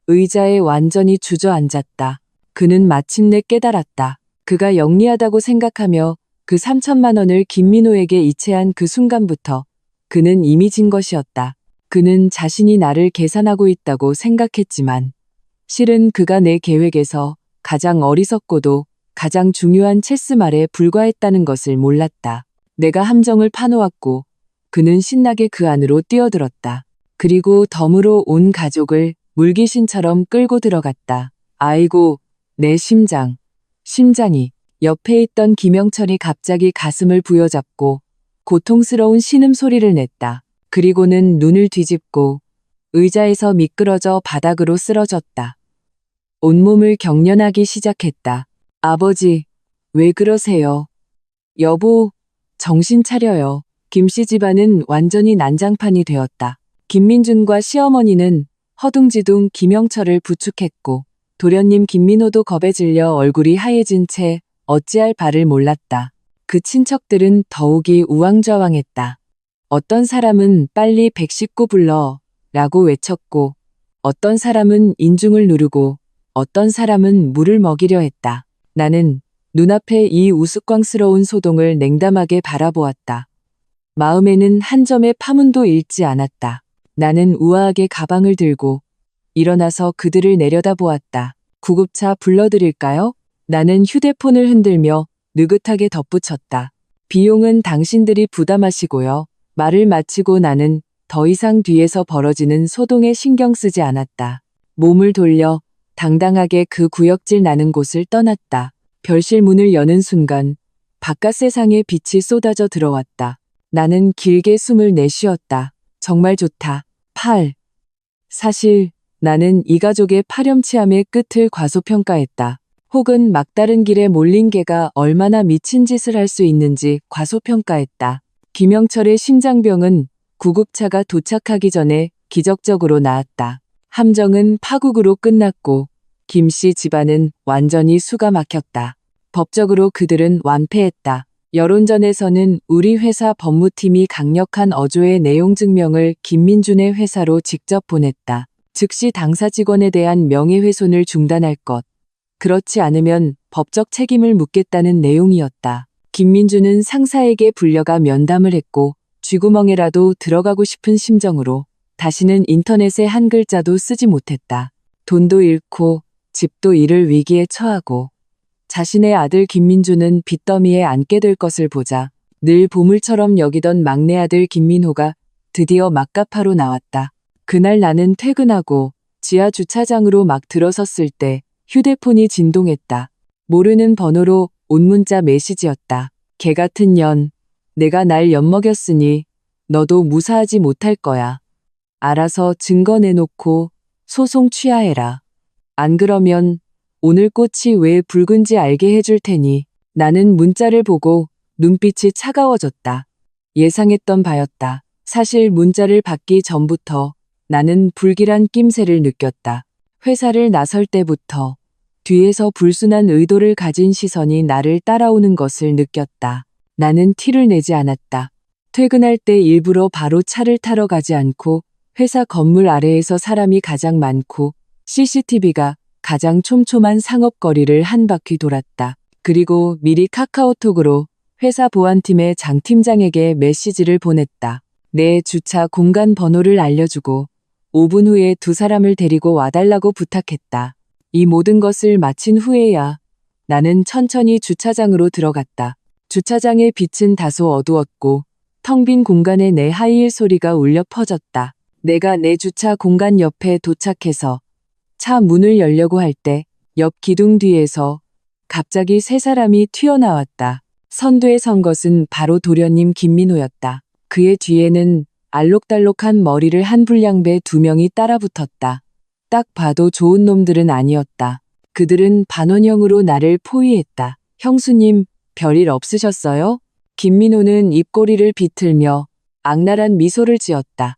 의자에 완전히 주저앉았다. 그는 마침내 깨달았다. 그가 영리하다고 생각하며 그 3천만 원을 김민호에게 이체한 그 순간부터 그는 이미 진 것이었다. 그는 자신이 나를 계산하고 있다고 생각했지만 실은 그가 내 계획에서 가장 어리석고도 가장 중요한 체스말에 불과했다는 것을 몰랐다. 내가 함정을 파놓았고 그는 신나게 그 안으로 뛰어들었다. 그리고 덤으로 온 가족을 물귀신처럼 끌고 들어갔다. 아이고, 내 심장. 심장이. 옆에 있던 김영철이 갑자기 가슴을 부여잡고 고통스러운 신음소리를 냈다. 그리고는 눈을 뒤집고 의자에서 미끄러져 바닥으로 쓰러졌다. 온몸을 경련하기 시작했다. 아버지, 왜 그러세요? 여보, 정신 차려요. 김씨 집안은 완전히 난장판이 되었다. 김민준과 시어머니는 허둥지둥 김영철을 부축했고 도련님 김민호도 겁에 질려 얼굴이 하얘진 채 어찌할 바를 몰랐다. 그 친척들은 더욱이 우왕좌왕했다. 어떤 사람은 빨리 119 불러 라고 외쳤고 어떤 사람은 인중을 누르고 어떤 사람은 물을 먹이려 했다. 나는 눈앞에 이 우스꽝스러운 소동을 냉담하게 바라보았다. 마음에는 한 점의 파문도 잃지 않았다. 나는 우아하게 가방을 들고 일어나서 그들을 내려다보았다. 구급차 불러드릴까요? 나는 휴대폰을 흔들며 느긋하게 덧붙였다. 비용은 당신들이 부담하시고요. 말을 마치고 나는 더 이상 뒤에서 벌어지는 소동에 신경 쓰지 않았다. 몸을 돌려 당당하게 그 구역질 나는 곳을 떠났다. 별실 문을 여는 순간 바깥 세상에 빛이 쏟아져 들어왔다. 나는 길게 숨을 내쉬었다. 정말 좋다. 사실 나는 이 가족의 파렴치함의 끝을 과소평가했다. 혹은 막다른 길에 몰린 개가 얼마나 미친 짓을 할 수 있는지 과소평가했다. 김영철의 심장병은 구급차가 도착하기 전에 기적적으로 나았다. 함정은 파국으로 끝났고 김 씨 집안은 완전히 수가 막혔다. 법적으로 그들은 완패했다. 여론전에서는 우리 회사 법무팀이 강력한 어조의 내용 증명을 김민준의 회사로 직접 보냈다. 즉시 당사 직원에 대한 명예훼손을 중단할 것. 그렇지 않으면 법적 책임을 묻겠다는 내용이었다. 김민준은 상사에게 불려가 면담을 했고 쥐구멍에라도 들어가고 싶은 심정으로 다시는 인터넷에 한 글자도 쓰지 못했다. 돈도 잃고 집도 잃을 위기에 처하고 자신의 아들 김민준은 빚더미에 앉게 될 것을 보자 늘 보물처럼 여기던 막내 아들 김민호가 드디어 막가파로 나왔다. 그날 나는 퇴근하고 지하 주차장으로 막 들어섰을 때 휴대폰이 진동했다. 모르는 번호로 온 문자 메시지였다. 개 같은 년, 내가 날 엿먹였으니 너도 무사하지 못할 거야. 알아서 증거 내놓고 소송 취하해라. 안 그러면 오늘 꽃이 왜 붉은지 알게 해줄 테니. 나는 문자를 보고 눈빛이 차가워졌다. 예상했던 바였다. 사실 문자를 받기 전부터 나는 불길한 낌새를 느꼈다. 회사를 나설 때부터 뒤에서 불순한 의도를 가진 시선이 나를 따라오는 것을 느꼈다. 나는 티를 내지 않았다. 퇴근할 때 일부러 바로 차를 타러 가지 않고 회사 건물 아래에서 사람이 가장 많고 CCTV가 가장 촘촘한 상업거리를 한 바퀴 돌았다. 그리고 미리 카카오톡으로 회사 보안팀의 장 팀장에게 메시지를 보냈다. 내 주차 공간 번호를 알려주고 5분 후에 두 사람을 데리고 와달라고 부탁했다. 이 모든 것을 마친 후에야 나는 천천히 주차장으로 들어갔다. 주차장의 빛은 다소 어두웠고 텅 빈 공간에 내 하이힐 소리가 울려 퍼졌다. 내가 내 주차 공간 옆에 도착해서 차 문을 열려고 할 때 옆 기둥 뒤에서 갑자기 세 사람이 튀어나왔다. 선두에 선 것은 바로 도련님 김민호였다. 그의 뒤에는 알록달록한 머리를 한 불량배 두 명이 따라붙었다. 딱 봐도 좋은 놈들은 아니었다. 그들은 반원형으로 나를 포위했다. 형수님, 별일 없으셨어요? 김민호는 입꼬리를 비틀며 악랄한 미소를 지었다.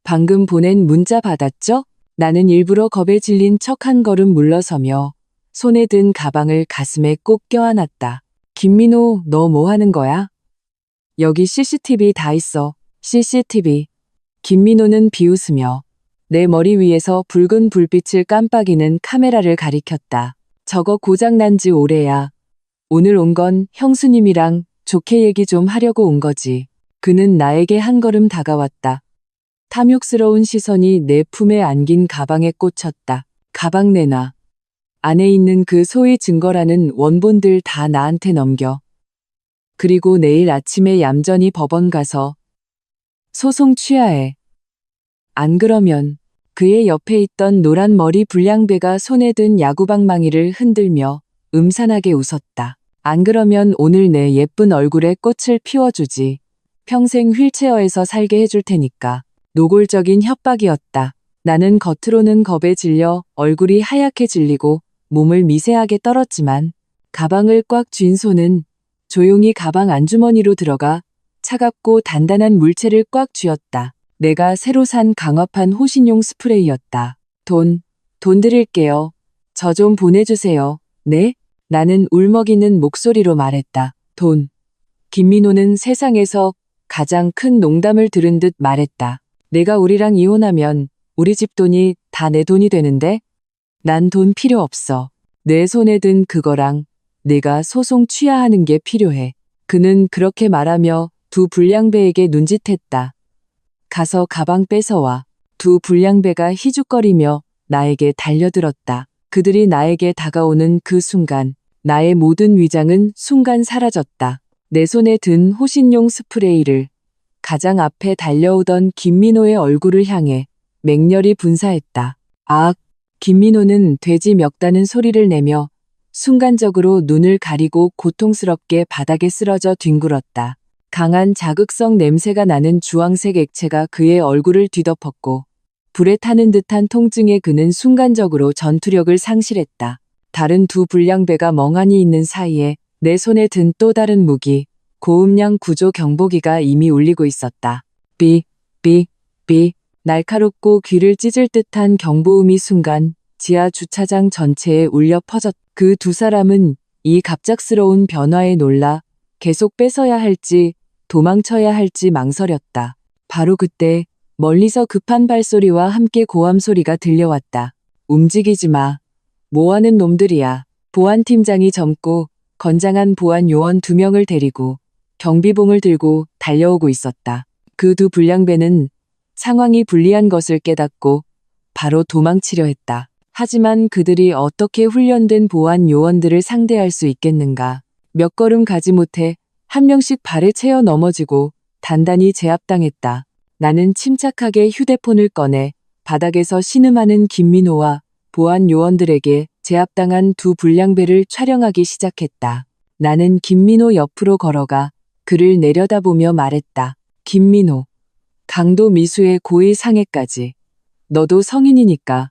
방금 보낸 문자 받았죠? 나는 일부러 겁에 질린 척 한 걸음 물러서며 손에 든 가방을 가슴에 꼭 껴안았다. 김민호, 너 뭐 하는 거야? 여기 CCTV 다 있어. CCTV. 김민호는 비웃으며 내 머리 위에서 붉은 불빛을 깜빡이는 카메라를 가리켰다. 저거 고장난 지 오래야. 오늘 온 건 형수님이랑 좋게 얘기 좀 하려고 온 거지. 그는 나에게 한 걸음 다가왔다. 탐욕스러운 시선이 내 품에 안긴 가방에 꽂혔다. 가방 내놔. 안에 있는 그 소위 증거라는 원본들 다 나한테 넘겨. 그리고 내일 아침에 얌전히 법원 가서 소송 취하해. 안 그러면 그의 옆에 있던 노란 머리 불량배가 손에 든 야구방망이를 흔들며 음산하게 웃었다. 안 그러면 오늘 내 예쁜 얼굴에 꽃을 피워주지. 평생 휠체어에서 살게 해줄 테니까. 노골적인 협박이었다. 나는 겉으로는 겁에 질려 얼굴이 하얗게 질리고 몸을 미세하게 떨었지만 가방을 꽉 쥔 손은 조용히 가방 안주머니로 들어가 차갑고 단단한 물체를 꽉 쥐었다. 내가 새로 산 강화판 호신용 스프레이였다. 돈 드릴게요. 저 좀 보내주세요. 네? 나는 울먹이는 목소리로 말했다. 돈. 김민호는 세상에서 가장 큰 농담을 들은 듯 말했다. 내가 우리랑 이혼하면 우리 집 돈이 다 내 돈이 되는데? 난 돈 필요 없어. 내 손에 든 그거랑 내가 소송 취하하는 게 필요해. 그는 그렇게 말하며 두 불량배에게 눈짓했다. 가서 가방 뺏어와. 두 불량배가 희죽거리며 나에게 달려들었다. 그들이 나에게 다가오는 그 순간 나의 모든 위장은 순간 사라졌다. 내 손에 든 호신용 스프레이를 가장 앞에 달려오던 김민호의 얼굴을 향해 맹렬히 분사했다. 악! 김민호는 돼지 멱다는 소리를 내며 순간적으로 눈을 가리고 고통스럽게 바닥에 쓰러져 뒹굴었다. 강한 자극성 냄새가 나는 주황색 액체가 그의 얼굴을 뒤덮었고 불에 타는 듯한 통증에 그는 순간적으로 전투력을 상실했다. 다른 두 불량배가 멍하니 있는 사이에 내 손에 든 또 다른 무기, 고음량 구조 경보기가 이미 울리고 있었다. 삐, 삐, 삐, 날카롭고 귀를 찢을 듯한 경보음이 순간 지하 주차장 전체에 울려 퍼졌다. 그 두 사람은 이 갑작스러운 변화에 놀라 계속 뺏어야 할지 도망쳐야 할지 망설였다. 바로 그때 멀리서 급한 발소리와 함께 고함 소리가 들려왔다. 움직이지 마. 뭐하는 놈들이야. 보안팀장이 젊고 건장한 보안 요원 2명을 데리고 경비봉을 들고 달려오고 있었다. 그 두 불량배는 상황이 불리한 것을 깨닫고 바로 도망치려 했다. 하지만 그들이 어떻게 훈련된 보안 요원들을 상대할 수 있겠는가. 몇 걸음 가지 못해 한 명씩 발에 채여 넘어지고 단단히 제압당했다. 나는 침착하게 휴대폰을 꺼내 바닥에서 신음하는 김민호와 보안 요원들에게 제압당한 두 불량배를 촬영하기 시작했다. 나는 김민호 옆으로 걸어가 그를 내려다보며 말했다. 김민호, 강도 미수의 고의 상해까지. 너도 성인이니까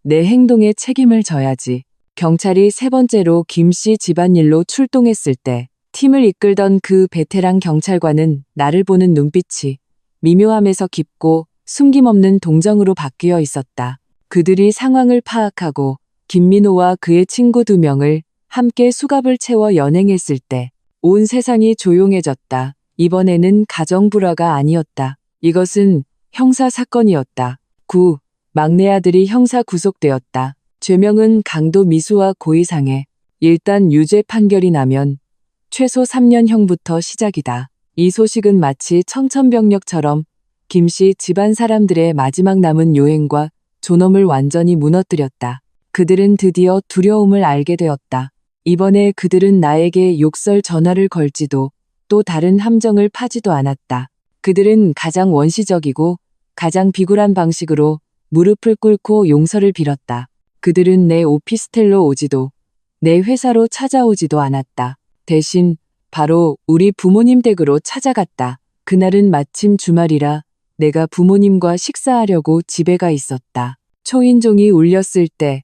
내 행동에 책임을 져야지. 경찰이 3번째로 김씨 집안일로 출동했을 때 팀을 이끌던 그 베테랑 경찰관은 나를 보는 눈빛이 미묘함에서 깊고 숨김없는 동정으로 바뀌어 있었다. 그들이 상황을 파악하고 김민호와 그의 친구 2명을 함께 수갑을 채워 연행했을 때 온 세상이 조용해졌다. 이번에는 가정불화가 아니었다. 이것은 형사 사건이었다. 막내 아들이 형사 구속되었다. 죄명은 강도 미수와 고의상해. 일단 유죄 판결이 나면 최소 3년형부터 시작이다. 이 소식은 마치 청천벽력처럼 김씨 집안 사람들의 마지막 남은 요행과 존엄을 완전히 무너뜨렸다. 그들은 드디어 두려움을 알게 되었다. 이번에 그들은 나에게 욕설 전화를 걸지도 또 다른 함정을 파지도 않았다. 그들은 가장 원시적이고 가장 비굴한 방식으로 무릎을 꿇고 용서를 빌었다. 그들은 내 오피스텔로 오지도 내 회사로 찾아오지도 않았다. 대신 바로 우리 부모님 댁으로 찾아갔다. 그날은 마침 주말이라 내가 부모님과 식사하려고 집에 가 있었다. 초인종이 울렸을 때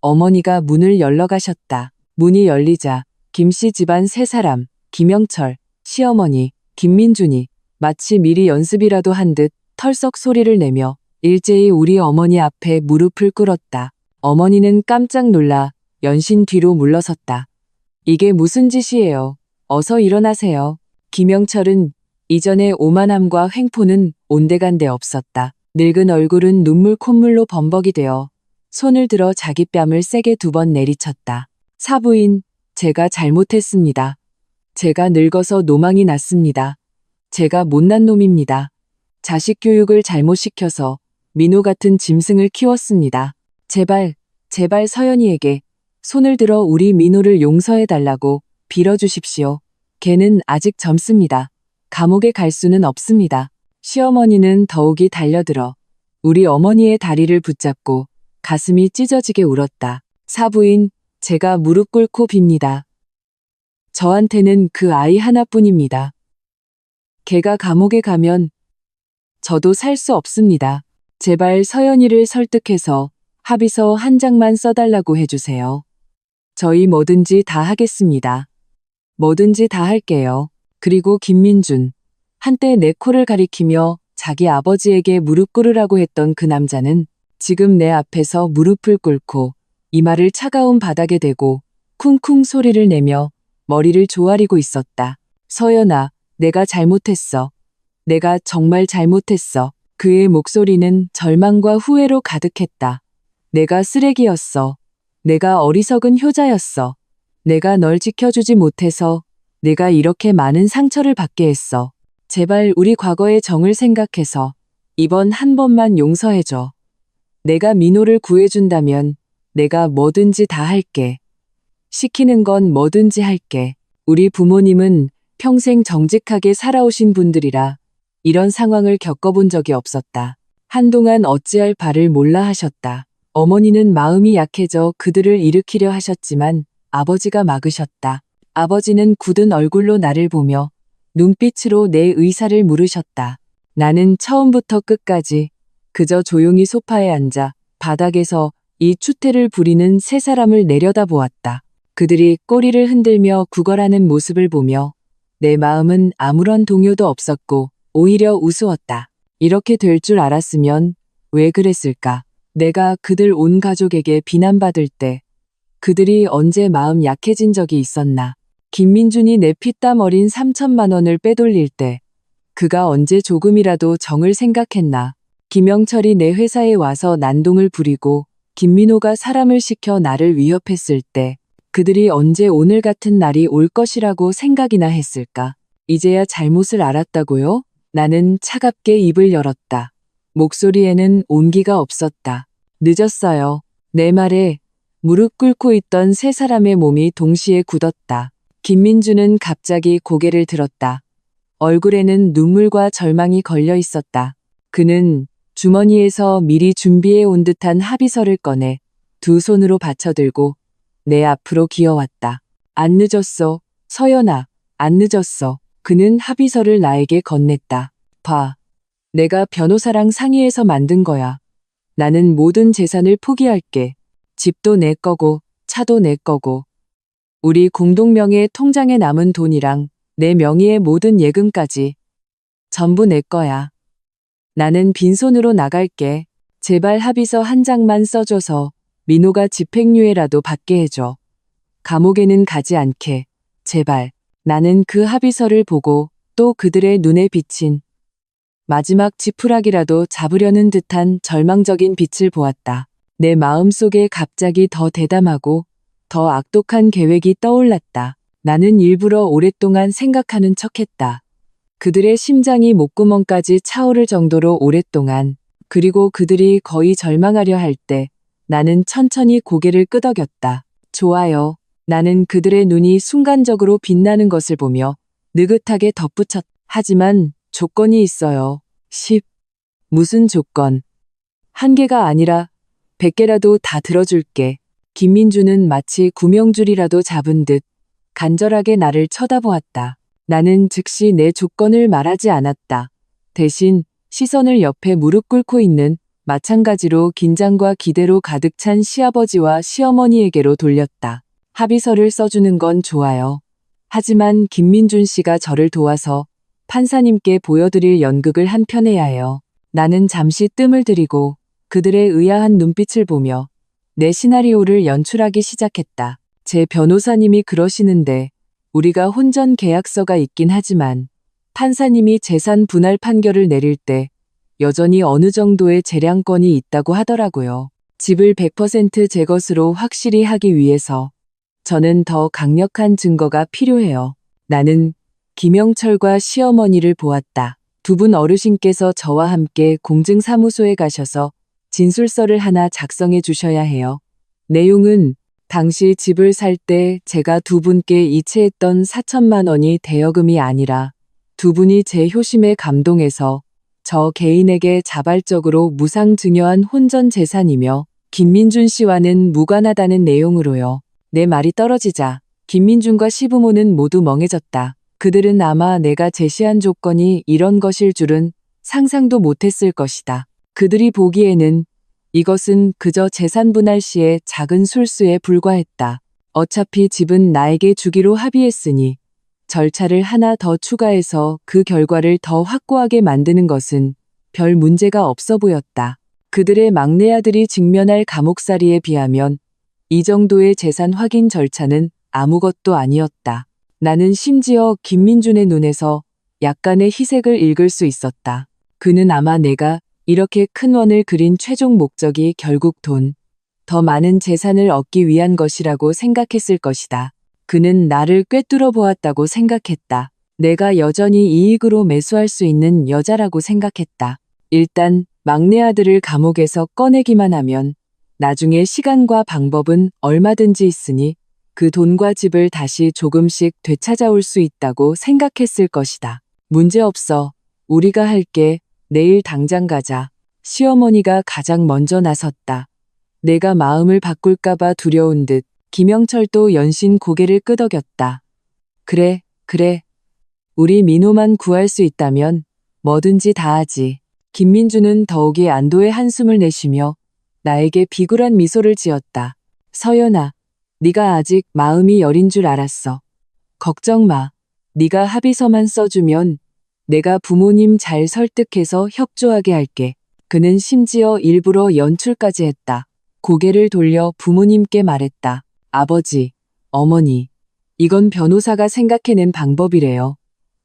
어머니가 문을 열러 가셨다. 문이 열리자 김씨 집안 3사람, 김영철, 시어머니, 김민준이 마치 미리 연습이라도 한 듯 털썩 소리를 내며 일제히 우리 어머니 앞에 무릎을 꿇었다. 어머니는 깜짝 놀라 연신 뒤로 물러섰다. 이게 무슨 짓이에요? 어서 일어나세요. 김영철은 이전의 오만함과 횡포는 온데간데 없었다. 늙은 얼굴은 눈물 콧물로 범벅이 되어 손을 들어 자기 뺨을 세게 2번 내리쳤다. 사부인, 제가 잘못했습니다. 제가 늙어서 노망이 났습니다. 제가 못난 놈입니다. 자식 교육을 잘못 시켜서 민호 같은 짐승을 키웠습니다. 제발 서연이에게 손을 들어 우리 민호를 용서해달라고 빌어주십시오. 걔는 아직 젊습니다. 감옥에 갈 수는 없습니다. 시어머니는 더욱이 달려들어 우리 어머니의 다리를 붙잡고 가슴이 찢어지게 울었다. 사부인, 제가 무릎 꿇고 빕니다. 저한테는 그 아이 하나뿐입니다. 걔가 감옥에 가면 저도 살 수 없습니다. 제발 서연이를 설득해서 합의서 한 장만 써달라고 해주세요. 저희 뭐든지 다 하겠습니다. 뭐든지 다 할게요. 그리고 김민준. 한때 내 코를 가리키며 자기 아버지에게 무릎 꿇으라고 했던 그 남자는 지금 내 앞에서 무릎을 꿇고 이마를 차가운 바닥에 대고 쿵쿵 소리를 내며 머리를 조아리고 있었다. 서연아, 내가 잘못했어. 내가 정말 잘못했어. 그의 목소리는 절망과 후회로 가득했다. 내가 쓰레기였어. 내가 어리석은 효자였어. 내가 널 지켜주지 못해서 내가 이렇게 많은 상처를 받게 했어. 제발 우리 과거의 정을 생각해서 이번 한 번만 용서해줘. 내가 민호를 구해준다면 내가 뭐든지 다 할게. 시키는 건 뭐든지 할게. 우리 부모님은 평생 정직하게 살아오신 분들이라 이런 상황을 겪어본 적이 없었다. 한동안 어찌할 바를 몰라 하셨다. 어머니는 마음이 약해져 그들을 일으키려 하셨지만 아버지가 막으셨다. 아버지는 굳은 얼굴로 나를 보며 눈빛으로 내 의사를 물으셨다. 나는 처음부터 끝까지 그저 조용히 소파에 앉아 바닥에서 이 추태를 부리는 세 사람을 내려다보았다. 그들이 꼬리를 흔들며 구걸하는 모습을 보며 내 마음은 아무런 동요도 없었고 오히려 우스웠다. 이렇게 될 줄 알았으면 왜 그랬을까? 내가 그들 온 가족에게 비난받을 때 그들이 언제 마음 약해진 적이 있었나? 김민준이 내 피땀 어린 3천만 원을 빼돌릴 때 그가 언제 조금이라도 정을 생각했나? 김영철이 내 회사에 와서 난동을 부리고 김민호가 사람을 시켜 나를 위협했을 때 그들이 언제 오늘 같은 날이 올 것이라고 생각이나 했을까? 이제야 잘못을 알았다고요? 나는 차갑게 입을 열었다. 목소리에는 온기가 없었다. 늦었어요. 내 말에 무릎 꿇고 있던 세 사람의 몸이 동시에 굳었다. 김민주는 갑자기 고개를 들었다. 얼굴에는 눈물과 절망이 걸려 있었다. 그는 주머니에서 미리 준비해 온 듯한 합의서를 꺼내 두 손으로 받쳐들고 내 앞으로 기어왔다. 안 늦었어, 서연아, 안 늦었어. 그는 합의서를 나에게 건넸다. 봐. 내가 변호사랑 상의해서 만든 거야. 나는 모든 재산을 포기할게. 집도 내 거고, 차도 내 거고. 우리 공동명의 통장에 남은 돈이랑 내 명의의 모든 예금까지 전부 내 거야. 나는 빈손으로 나갈게. 제발 합의서 한 장만 써줘서 민호가 집행유예라도 받게 해줘. 감옥에는 가지 않게. 제발. 나는 그 합의서를 보고 또 그들의 눈에 비친 마지막 지푸라기라도 잡으려는 듯한 절망적인 빛을 보았다. 내 마음속에 갑자기 더 대담하고 더 악독한 계획이 떠올랐다. 나는 일부러 오랫동안 생각하는 척했다. 그들의 심장이 목구멍까지 차오를 정도로 오랫동안, 그리고 그들이 거의 절망하려 할 때 나는 천천히 고개를 끄덕였다. 좋아요. 나는 그들의 눈이 순간적으로 빛나는 것을 보며 느긋하게 덧붙였다. 하지만 조건이 있어요. 10. 무슨 조건? 한 개가 아니라 100개라도 다 들어줄게. 김민주는 마치 구명줄이라도 잡은 듯 간절하게 나를 쳐다보았다. 나는 즉시 내 조건을 말하지 않았다. 대신 시선을 옆에 무릎 꿇고 있는 마찬가지로 긴장과 기대로 가득 찬 시아버지와 시어머니에게로 돌렸다. 합의서를 써주는 건 좋아요. 하지만 김민준 씨가 저를 도와서 판사님께 보여드릴 연극을 한 편 해야 해요. 나는 잠시 뜸을 들이고 그들의 의아한 눈빛을 보며 내 시나리오를 연출하기 시작했다. 제 변호사님이 그러시는데 우리가 혼전 계약서가 있긴 하지만 판사님이 재산 분할 판결을 내릴 때 여전히 어느 정도의 재량권이 있다고 하더라고요. 집을 100% 제 것으로 확실히 하기 위해서 저는 더 강력한 증거가 필요해요. 나는 김영철과 시어머니를 보았다. 두 분 어르신께서 저와 함께 공증사무소에 가셔서 진술서를 하나 작성해 주셔야 해요. 내용은 당시 집을 살 때 제가 두 분께 이체했던 4천만 원이 대여금이 아니라 두 분이 제 효심에 감동해서 저 개인에게 자발적으로 무상증여한 혼전 재산이며 김민준 씨와는 무관하다는 내용으로요. 내 말이 떨어지자 김민준과 시부모는 모두 멍해졌다. 그들은 아마 내가 제시한 조건이 이런 것일 줄은 상상도 못했을 것이다. 그들이 보기에는 이것은 그저 재산 분할 시의 작은 술수에 불과했다. 어차피 집은 나에게 주기로 합의했으니 절차를 하나 더 추가해서 그 결과를 더 확고하게 만드는 것은 별 문제가 없어 보였다. 그들의 막내 아들이 직면할 감옥살이에 비하면 이 정도의 재산 확인 절차는 아무것도 아니었다. 나는 심지어 김민준의 눈에서 약간의 희색을 읽을 수 있었다. 그는 아마 내가 이렇게 큰 원을 그린 최종 목적이 결국 더 많은 재산을 얻기 위한 것이라고 생각했을 것이다. 그는 나를 꿰뚫어 보았다고 생각했다. 내가 여전히 이익으로 매수할 수 있는 여자라고 생각했다. 일단 막내 아들을 감옥에서 꺼내기만 하면 나중에 시간과 방법은 얼마든지 있으니 그 돈과 집을 다시 조금씩 되찾아올 수 있다고 생각했을 것이다. 문제없어. 우리가 할게. 내일 당장 가자. 시어머니가 가장 먼저 나섰다. 내가 마음을 바꿀까봐 두려운 듯 김영철도 연신 고개를 끄덕였다. 그래. 우리 민호만 구할 수 있다면 뭐든지 다 하지. 김민주는 더욱이 안도의 한숨을 내쉬며 나에게 비굴한 미소를 지었다. 서연아, 네가 아직 마음이 여린 줄 알았어. 걱정 마. 네가 합의서만 써주면 내가 부모님 잘 설득해서 협조하게 할게. 그는 심지어 일부러 연출까지 했다. 고개를 돌려 부모님께 말했다. 아버지, 어머니, 이건 변호사가 생각해낸 방법이래요.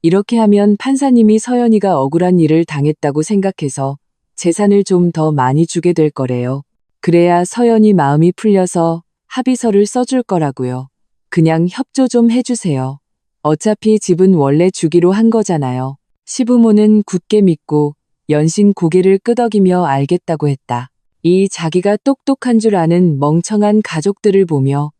이렇게 하면 판사님이 서연이가 억울한 일을 당했다고 생각해서 재산을 좀 더 많이 주게 될 거래요. 그래야 서연이 마음이 풀려서 합의서를 써줄 거라고요. 그냥 협조 좀 해주세요. 어차피 집은 원래 주기로 한 거잖아요. 시부모는 굳게 믿고 연신 고개를 끄덕이며 알겠다고 했다. 이 자기가 똑똑한 줄 아는 멍청한 가족들을 보며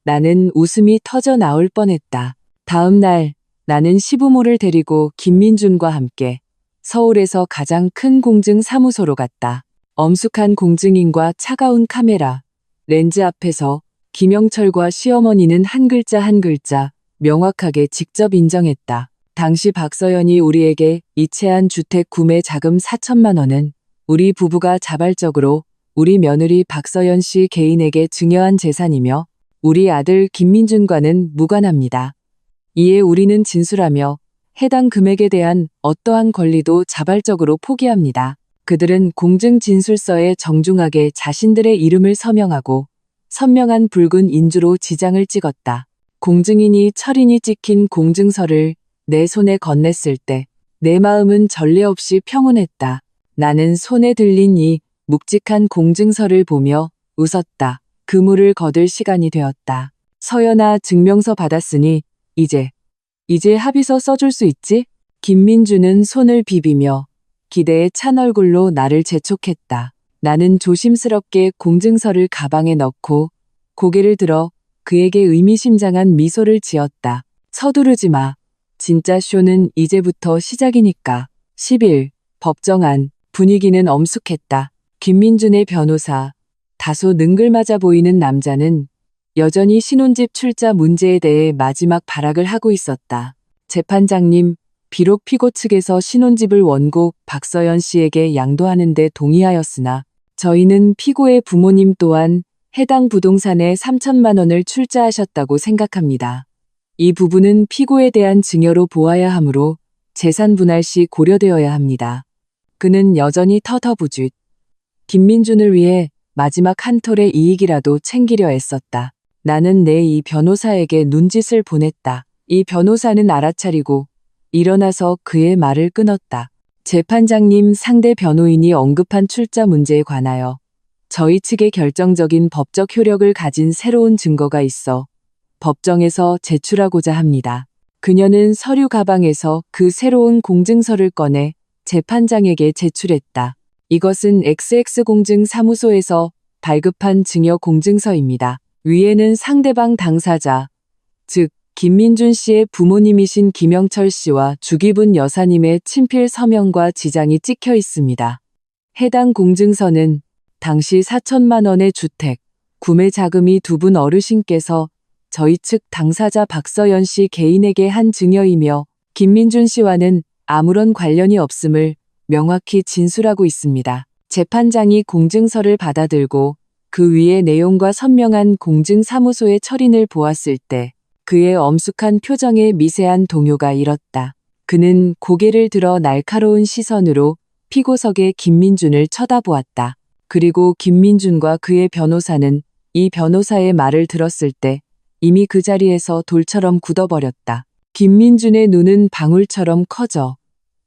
나는 웃음이 터져 나올 뻔했다. 다음 날 나는 시부모를 데리고 김민준과 함께 서울에서 가장 큰 공증 사무소로 갔다. 엄숙한 공증인과 차가운 카메라, 렌즈 앞에서 김영철과 시어머니는 한 글자 한 글자 명확하게 직접 인정했다. 당시 박서연이 우리에게 이체한 주택 구매 자금 4천만 원은 우리 부부가 자발적으로 우리 며느리 박서연 씨 개인에게 증여한 재산이며 우리 아들 김민준과는 무관합니다. 이에 우리는 진술하며 해당 금액에 대한 어떠한 권리도 자발적으로 포기합니다. 그들은 공증 진술서에 정중하게 자신들의 이름을 서명하고 선명한 붉은 인주로 지장을 찍었다. 공증인이 철인이 찍힌 공증서를 내 손에 건넸을 때 내 마음은 전례 없이 평온했다. 나는 손에 들린 이 묵직한 공증서를 보며 웃었다. 그물을 거둘 시간이 되었다. 서연아, 증명서 받았으니 이제 합의서 써줄 수 있지? 김민주는 손을 비비며 기대에 찬 얼굴로 나를 재촉했다. 나는 조심스럽게 공증서를 가방에 넣고 고개를 들어 그에게 의미심장한 미소를 지었다. 서두르지 마. 진짜 쇼는 이제부터 시작이니까. 10일, 법정안. 분위기는 엄숙했다. 김민준의 변호사, 다소 능글맞아 보이는 남자는 여전히 신혼집 출자 문제에 대해 마지막 발악을 하고 있었다. 재판장님, 비록 피고 측에서 신혼집을 원고 박서연 씨에게 양도하는 데 동의하였으나 저희는 피고의 부모님 또한 해당 부동산에 3천만 원을 출자하셨다고 생각합니다. 이 부분은 피고에 대한 증여로 보아야 하므로 재산 분할 시 고려되어야 합니다. 그는 여전히 터터부짓. 김민준을 위해 마지막 한 톨의 이익이라도 챙기려 애썼다. 나는 내 이 변호사에게 눈짓을 보냈다. 이 변호사는 알아차리고 일어나서 그의 말을 끊었다. 재판장님, 상대 변호인이 언급한 출자 문제에 관하여 저희 측의 결정적인 법적 효력을 가진 새로운 증거가 있어 법정에서 제출하고자 합니다. 그녀는 서류 가방에서 그 새로운 공증서를 꺼내 재판장에게 제출했다. 이것은 XX 공증사무소에서 발급한 증여 공증서입니다. 위에는 상대방 당사자, 즉 김민준 씨의 부모님이신 김영철 씨와 주기분 여사님의 친필 서명과 지장이 찍혀 있습니다. 해당 공증서는 당시 4천만 원의 주택, 구매 자금이 두 분 어르신께서 저희 측 당사자 박서연 씨 개인에게 한 증여이며 김민준 씨와는 아무런 관련이 없음을 명확히 진술하고 있습니다. 재판장이 공증서를 받아들고 그 위의 내용과 선명한 공증사무소의 철인을 보았을 때 그의 엄숙한 표정에 미세한 동요가 일었다. 그는 고개를 들어 날카로운 시선으로 피고석의 김민준을 쳐다보았다. 그리고 김민준과 그의 변호사는 이 변호사의 말을 들었을 때 이미 그 자리에서 돌처럼 굳어버렸다. 김민준의 눈은 방울처럼 커져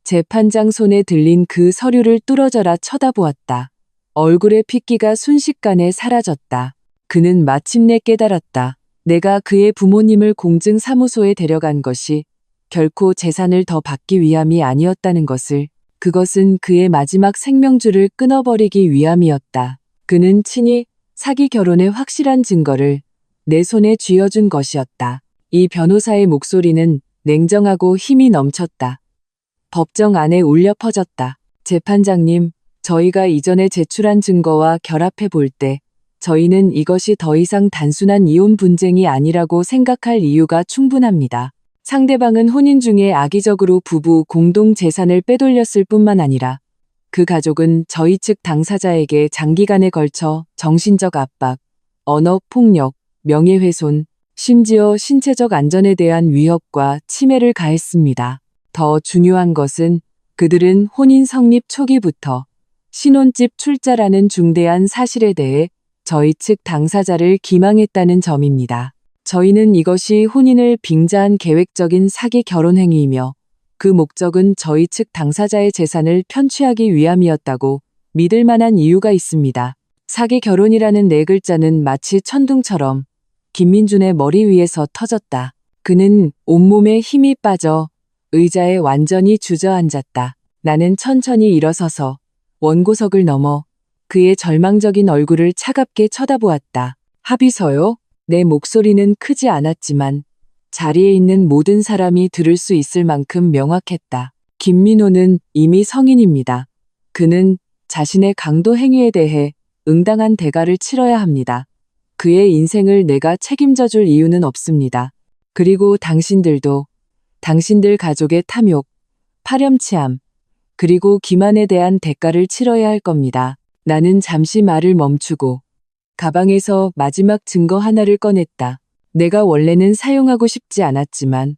재판장 손에 들린 그 서류를 뚫어져라 쳐다보았다. 얼굴의 핏기가 순식간에 사라졌다. 그는 마침내 깨달았다. 내가 그의 부모님을 공증사무소에 데려간 것이 결코 재산을 더 받기 위함이 아니었다는 것을, 그것은 그의 마지막 생명줄을 끊어버리기 위함이었다. 그는 친히 사기 결혼의 확실한 증거를 내 손에 쥐어준 것이었다. 이 변호사의 목소리는 냉정하고 힘이 넘쳤다. 법정 안에 울려 퍼졌다. 재판장님, 저희가 이전에 제출한 증거와 결합해 볼 때 저희는 이것이 더 이상 단순한 이혼 분쟁이 아니라고 생각할 이유가 충분합니다. 상대방은 혼인 중에 악의적으로 부부 공동 재산을 빼돌렸을 뿐만 아니라 그 가족은 저희 측 당사자에게 장기간에 걸쳐 정신적 압박, 언어 폭력, 명예훼손, 심지어 신체적 안전에 대한 위협과 침해를 가했습니다. 더 중요한 것은 그들은 혼인 성립 초기부터 신혼집 출자라는 중대한 사실에 대해 저희 측 당사자를 기망했다는 점입니다. 저희는 이것이 혼인을 빙자한 계획적인 사기 결혼 행위이며 그 목적은 저희 측 당사자의 재산을 편취하기 위함이었다고 믿을 만한 이유가 있습니다. 사기 결혼이라는 네 글자는 마치 천둥처럼 김민준의 머리 위에서 터졌다. 그는 온몸에 힘이 빠져 의자에 완전히 주저앉았다. 나는 천천히 일어서서 원고석을 넘어 그의 절망적인 얼굴을 차갑게 쳐다보았다. 합의서요? 내 목소리는 크지 않았지만 자리에 있는 모든 사람이 들을 수 있을 만큼 명확했다. 김민호는 이미 성인입니다. 그는 자신의 강도 행위에 대해 응당한 대가를 치러야 합니다. 그의 인생을 내가 책임져 줄 이유는 없습니다. 그리고 당신들도 당신들 가족의 탐욕, 파렴치함, 그리고 기만에 대한 대가를 치러야 할 겁니다. 나는 잠시 말을 멈추고 가방에서 마지막 증거 하나를 꺼냈다. 내가 원래는 사용하고 싶지 않았지만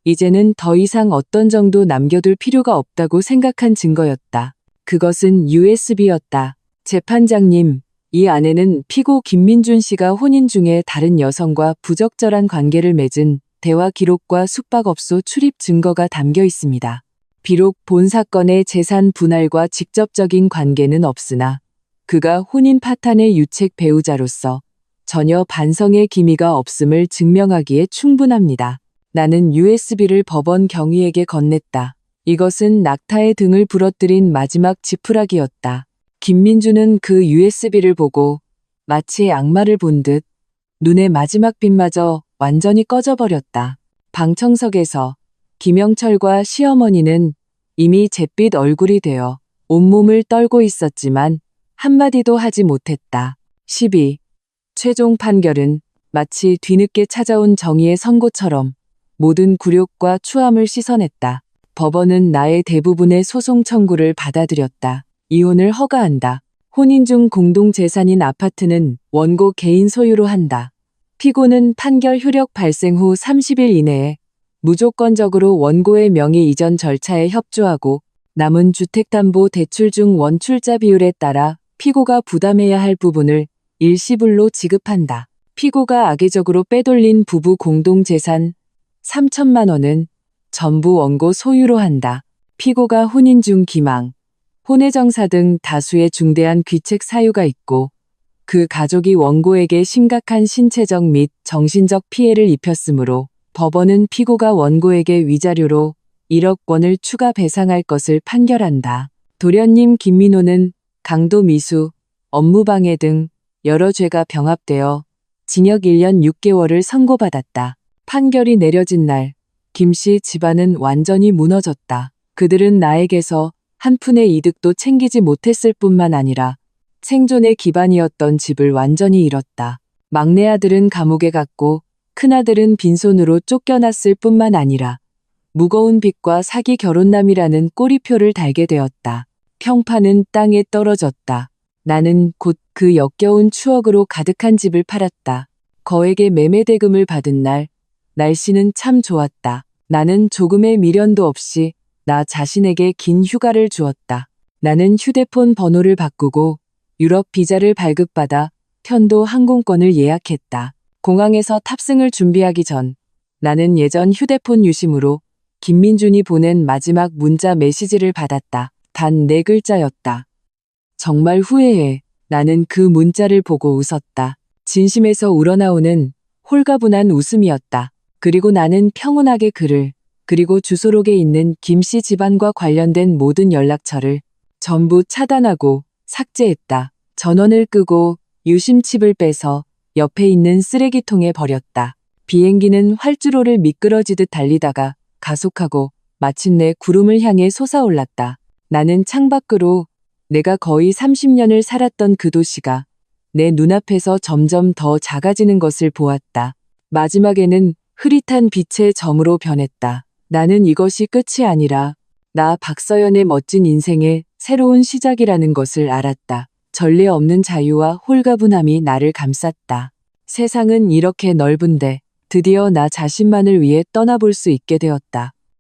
이제는 더 이상 어떤 정도 남겨둘 필요가 없다고 생각한 증거였다. 그것은 USB였다. 재판장님, 이 안에는 피고 김민준 씨가 혼인 중에 다른 여성과 부적절한 관계를 맺은 대화 기록과 숙박업소 출입 증거가 담겨 있습니다. 비록 본 사건의 재산 분할과 직접적인 관계는 없으나 그가 혼인 파탄의 유책 배우자로서 전혀 반성의 기미가 없음을 증명하기에 충분합니다. 나는 USB를 법원 경위에게 건넸다. 이것은 낙타의 등을 부러뜨린 마지막 지푸라기였다. 김민주는 그 USB를 보고 마치 악마를 본 듯 눈의 마지막 빛마저 완전히 꺼져버렸다. 방청석에서 김영철과 시어머니는 이미 잿빛 얼굴이 되어 온몸을 떨고 있었지만 한마디도 하지 못했다. 12. 최종 판결은 마치 뒤늦게 찾아온 정의의 선고처럼 모든 굴욕과 추함을 씻어냈다. 법원은 나의 대부분의 소송 청구를 받아들였다. 이혼을 허가한다. 혼인 중 공동재산인 아파트는 원고 개인 소유로 한다. 피고는 판결 효력 발생 후 30일 이내에 무조건적으로 원고의 명의 이전 절차에 협조하고 남은 주택담보대출 중 원출자 비율에 따라 피고가 부담해야 할 부분을 일시불로 지급한다. 피고가 악의적으로 빼돌린 부부 공동재산 3천만 원은 전부 원고 소유로 한다. 피고가 혼인 중 기망, 혼외정사 등 다수의 중대한 귀책 사유가 있고 그 가족이 원고에게 심각한 신체적 및 정신적 피해를 입혔으므로 법원은 피고가 원고에게 위자료로 1억 원을 추가 배상할 것을 판결한다. 도련님 김민호는 강도 미수, 업무방해 등 여러 죄가 병합되어 징역 1년 6개월을 선고받았다. 판결이 내려진 날, 김씨 집안은 완전히 무너졌다. 그들은 나에게서 한 푼의 이득도 챙기지 못했을 뿐만 아니라 생존의 기반이었던 집을 완전히 잃었다. 막내 아들은 감옥에 갔고 큰아들은 빈손으로 쫓겨났을 뿐만 아니라 무거운 빚과 사기 결혼남이라는 꼬리표를 달게 되었다. 평판은 땅에 떨어졌다. 나는 곧 그 역겨운 추억으로 가득한 집을 팔았다. 거액의 매매 대금을 받은 날, 날씨는 참 좋았다. 나는 조금의 미련도 없이 나 자신에게 긴 휴가를 주었다. 나는 휴대폰 번호를 바꾸고 유럽 비자를 발급받아 편도 항공권을 예약했다. 공항에서 탑승을 준비하기 전 나는 예전 휴대폰 유심으로 김민준이 보낸 마지막 문자 메시지를 받았다. 단 4글자였다. 정말 후회해. 나는 그 문자를 보고 웃었다. 진심에서 우러나오는 홀가분한 웃음이었다. 그리고 나는 평온하게 그를, 그리고 주소록에 있는 김씨 집안과 관련된 모든 연락처를 전부 차단하고 삭제했다. 전원을 끄고 유심칩을 빼서 옆에 있는 쓰레기통에 버렸다. 비행기는 활주로를 미끄러지듯 달리다가 가속하고 마침내 구름을 향해 솟아올랐다. 나는 창밖으로 내가 거의 30년을 살았던 그 도시가 내 눈앞에서 점점 더 작아지는 것을 보았다. 마지막에는 흐릿한 빛의 점으로 변했다. 나는 이것이 끝이 아니라 나 박서연의 멋진 인생의 새로운 시작이라는 것을 알았다. 전례 없는 자유와 홀가분함이 나를 감쌌다. 세상은 이렇게 넓은데 드디어 나 자신만을 위해 떠나볼 수 있게 되었다.